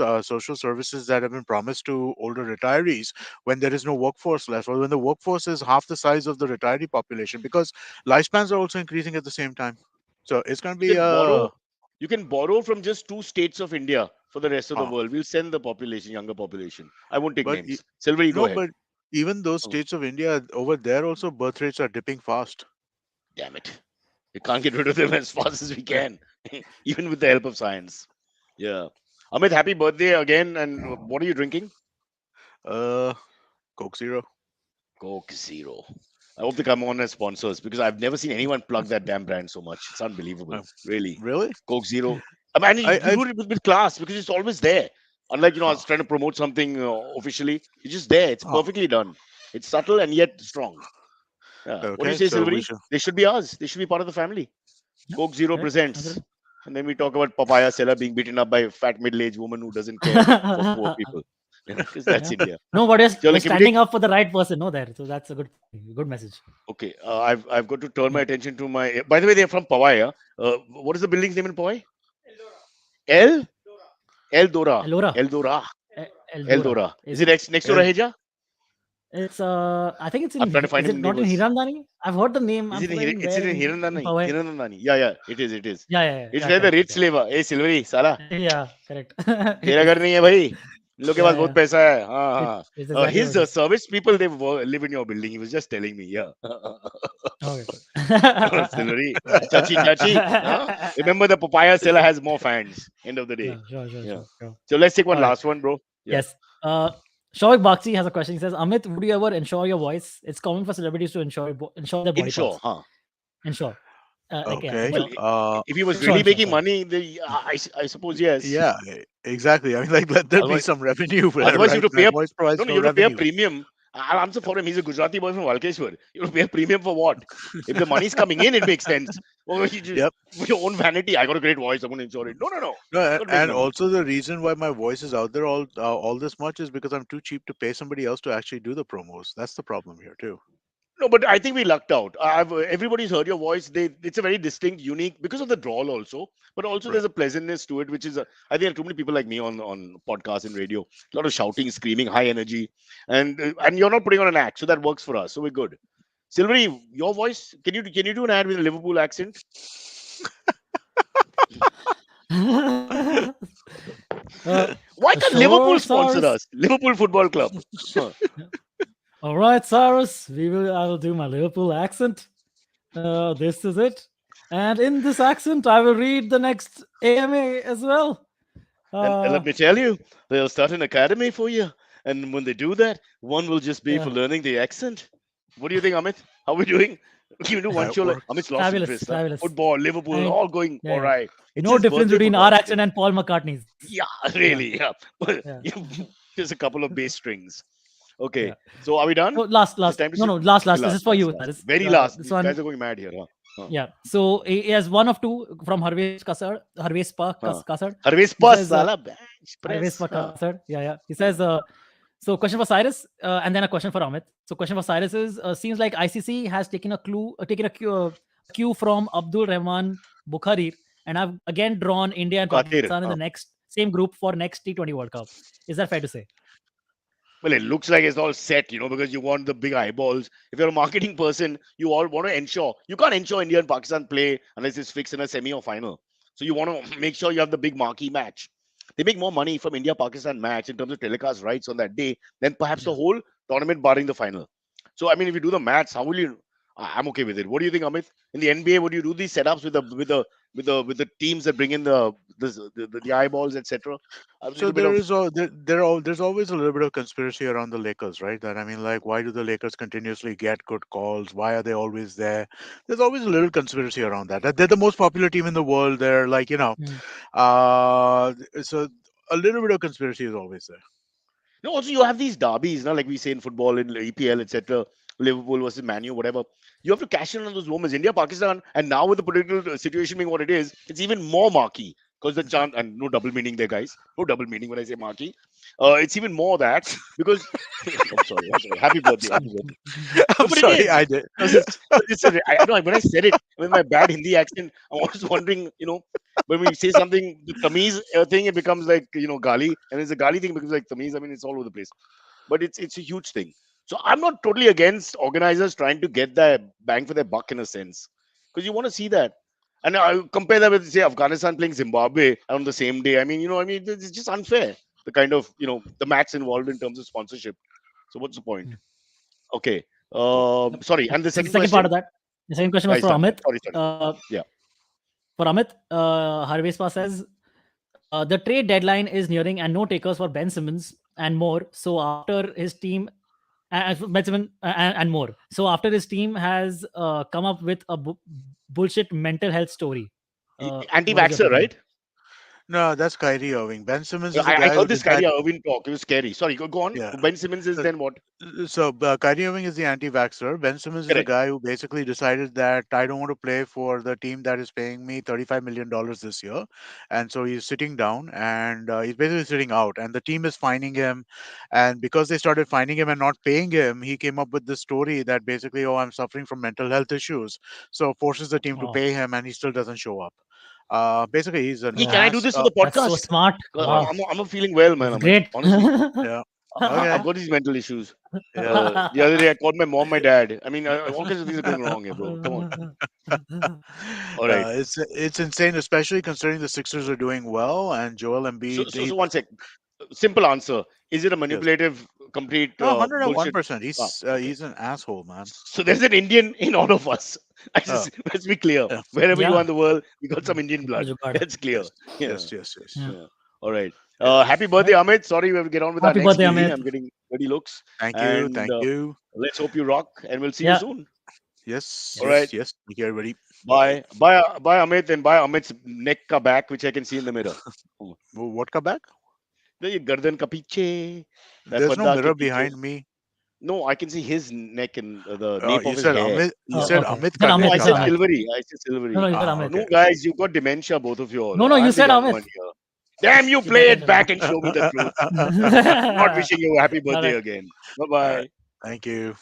services that have been promised to older retirees when there is no workforce left, or when the workforce is half the size of the retiree population? Because lifespans are also increasing at the same time. So it's going to You be can borrow. You can borrow from just two states of India for the rest of the uh, world. We'll send the population, younger population. I won't take but names. Silver, you go no, ahead. but even those Oh, states of India over there also birth rates are dipping fast. damn it. We can't get rid of them as fast as we Yeah. can, even with the help of science. Yeah. Amit, happy birthday again. And what are you drinking? Uh, Coke Zero. Coke Zero. I hope they come on as sponsors because I've never seen anyone plug that damn brand so much. It's unbelievable, Uh, really. really? Coke Zero. I mean, you I do it with class because it's always there. Unlike, I huh, was trying to promote something officially. It's just there. It's huh. perfectly done. It's subtle and yet strong. Yeah. What do you Okay, say, so we Silvery? should. They should be ours. They should be part of the family. Yeah, Coke Zero correct. presents. Absolutely. And then we talk about papaya seller being beaten up by a fat middle-aged woman who doesn't care for poor people. Because that's Yeah. India. No, but So, you're like, can we take? standing up for the right person. No, there. So that's a good thing, good message. Okay, I've got to turn Yeah. my attention to my. By the way, they're from Powai. Huh? What is the building's name in Powai? El Eldora. Elora. Eldora. Eldora. Eldora. Is Is it it? next to El, Raheja? It's I think it's I'm trying to is find him it in not in neighbors. Hirandani? I've heard the name. Is I'm it in forgetting It's where in in Hirandani? Powai. Hirandani. Yeah, yeah. It is. It is. It's Yeah, where the correct, rich yeah. live. Hey, Silvery, Sala. Yeah, correct. It तेरा घर is. नहीं है भाई इन लोग के पास Yeah, बहुत yeah. पैसा है हाँ हाँ It's exactly his what it is. service people they live in your building he was just telling me yeah Okay, good. Silvery Right. chachi huh? Remember the papaya seller has more fans end of the day Yeah, sure, sure, yeah sure, sure. so let's take one All right. last one bro yeah Yes. Shavik Bakshi has a question. He says, Amit, would you ever insure your voice? It's common for celebrities to insure their body insure parts. huh Insure. Yeah, okay. well insure. if he was Insure, really insure. making Sorry. money I suppose yes Yeah, exactly. I mean, like, let there be otherwise some revenue, Otherwise, you right? have to pay My a voice no, provides no, no you have to pay a revenue. premium. I'll answer for him. He's a Gujarati boy from Walkeshwar. You have to pay a premium for what? If the money's coming in, it makes sense. Or you just Yep. for your own vanity. I got a great voice. I'm going to insure it. No, no, no. No, Got to make and money. also the reason why my voice is out there all this much is because I'm too cheap to pay somebody else to actually do the promos. That's the problem here too. No, but I think we lucked out. Everybody's heard your voice. It's a very distinct, unique because of the drawl also, but also Right. there's a pleasantness to it, which is I think there are too many people like me on podcasts and radio. A lot of shouting, screaming, high energy, and you're not putting on an act, so that works for us. So we're good. Silvery, your voice. Can you do an ad with a Liverpool accent? Why can't Sure, Liverpool sponsor Cyrus. us? Liverpool Football Club. Huh. All right, Cyrus. I will do my Liverpool accent. This is it. And in this accent, I will read the next AMA as well. And let me tell you, they'll start an academy for you. And when they do that, one will just be Yeah. for learning the accent. What do you think, Amit? How are we doing? Can we do one That show? works. Amit's lost Fabulous, interest. Huh? fabulous. Football, Liverpool, And all going all yeah, right. It's no his difference birthday, for between our God's accent sake. and Paul McCartney's. Yeah, Yeah, really. Yeah. yeah, Just a couple of bass strings. Okay. yeah. So are we done? So last, Is it time to no, sit? no, last. Okay, This is last, for last, you, last. Cyrus. Very last. This These guys one, are going mad here. Huh? Huh. yeah. So he has one of two from Harvespa Huh. Kasar. Harvest He pass, says, sala bench press. Harvespa Huh. Kasar. Yeah. He says, so question for Cyrus, and then a question for Amit. So question for Cyrus is, seems like ICC has taken a cue from Abdul Rahman Bukhari, and I've again drawn India and Bukatir. Pakistan in the next same group for next T20 World Cup. Is that fair to say? Well, it looks like it's all set, because you want the big eyeballs. If you're a marketing person, you all want to ensure you can't ensure India and Pakistan play unless it's fixed in a semi or final. So you want to make sure you have the big marquee match. They make more money from India Pakistan match in terms of telecast rights on that day than perhaps the Yeah. whole tournament barring the final. So I mean, if you do the maths, how will you? I'm okay with it. What do you think, Amit? In the NBA, would you do these setups with the with the teams that bring in the eyeballs, etc. A So little bit of there's always a little bit of conspiracy around the Lakers, right? That I mean, like, why do the Lakers continuously get good calls? Why are they always there? There's always a little conspiracy around that. That they're the most popular team in the world. They're like, Hmm. so a little bit of conspiracy is always there. no. Also, you have these derbies, now, like we say in football, in EPL, etc. Liverpool versus Manu, whatever. You have to cash in on those moments. India, Pakistan, and now with the political situation being what it is, it's even more marquee because the chance, and no double meaning there, guys. No double meaning when I say marquee. It's even more that because I'm sorry, I'm sorry. Happy birthday, happy birthday. No, I'm but it sorry, is. I did. Because I know when I said it with my bad Hindi accent, I was wondering, when we say something, the Tamiz thing, it becomes like, Gali, and it's a Gali thing, it becomes like Tamiz. I mean, it's all over the place. But it's a huge thing. So I'm not totally against organizers trying to get their bang for their buck in a sense, because you want to see that. And I compare that with, say, Afghanistan playing Zimbabwe on the same day. I mean, it's just unfair. The kind of, the match involved in terms of sponsorship. So what's the point? Okay. Yep. Sorry. And the So the second second part question? of that, the second question was Guys, for done. Amit. Sorry, sorry. Yeah. For Amit, Harvespa says the trade deadline is nearing and no takers for Ben Simmons and more. So after his team Ben Simmons and more. So after his team has come up with a bullshit mental health story. What is your Anti-vaxxer, take on right? it? No, that's Kyrie Irving. Ben Simmons is the I guy who heard this Kyrie decided. Irving talk. It was scary. Sorry, go on. Yeah. Ben Simmons is Uh, then what? Kyrie Irving is the anti-vaxxer. Ben Simmons is the Correct. guy who basically decided that I don't want to play for the team that is paying me $35 million this year, and so he's sitting down and he's basically sitting out, and the team is fining him, and because they started fining him and not paying him, he came up with this story that basically, oh, I'm suffering from mental health issues, so forces the team to Oh, pay him, and he still doesn't show up. Basically, he's an Hey, can I do ass. this for the that's so podcast? smart. 'Cause Uh, Wow, I'm not feeling well, man, that's Amit. great. Honestly, yeah. Okay. I've got these mental issues. Yeah. The other day, I called my mom, my dad. I mean, all kinds of things are going wrong here, bro. Come on. All right. It's insane, especially considering the Sixers are doing well and Joel So, Embiid. so, so one sec. Simple answer. Is it a Yes, manipulative, complete no, hundred and one bullshit? percent. Okay. He's an asshole, man. So there's an Indian in all of us. Oh, Let's be clear. yeah, Wherever you are Yeah. in the world, we got some Indian Jugaad, blood. jugaad. That's clear. yes, Yeah. yes, yes, yes. Yeah. Yeah. All right. Yeah. Happy birthday, Right. Amit. Sorry, we have to get on with our Happy next birthday, busy. Amit. I'm getting ready looks. Thank you, And thank you. let's hope you rock. And we'll see you Yeah. soon. Yes, All Yes. right. yes, yes. Thank you, everybody. Bye. Bye. Bye, Amit. And bye, Amit's neck ka back, which I can see in the mirror. What come back? The gardan ka piche. That There's no padda ke mirror piche. behind me. No, I can see his neck and the nape of You his said hair. Amit. You Oh, said okay. Amit Then ka No, Amit. neck I You ka said said back. Amit. silvery. I said silvery. No, you said Ah, Amit. No, okay. guys, you've got dementia, both of you all. No, you I'm the said young Amit. one here. Damn, you You play pay it attention. back and show me the truth. Not All wishing you a happy birthday right. again. Bye All right. bye. Thank you.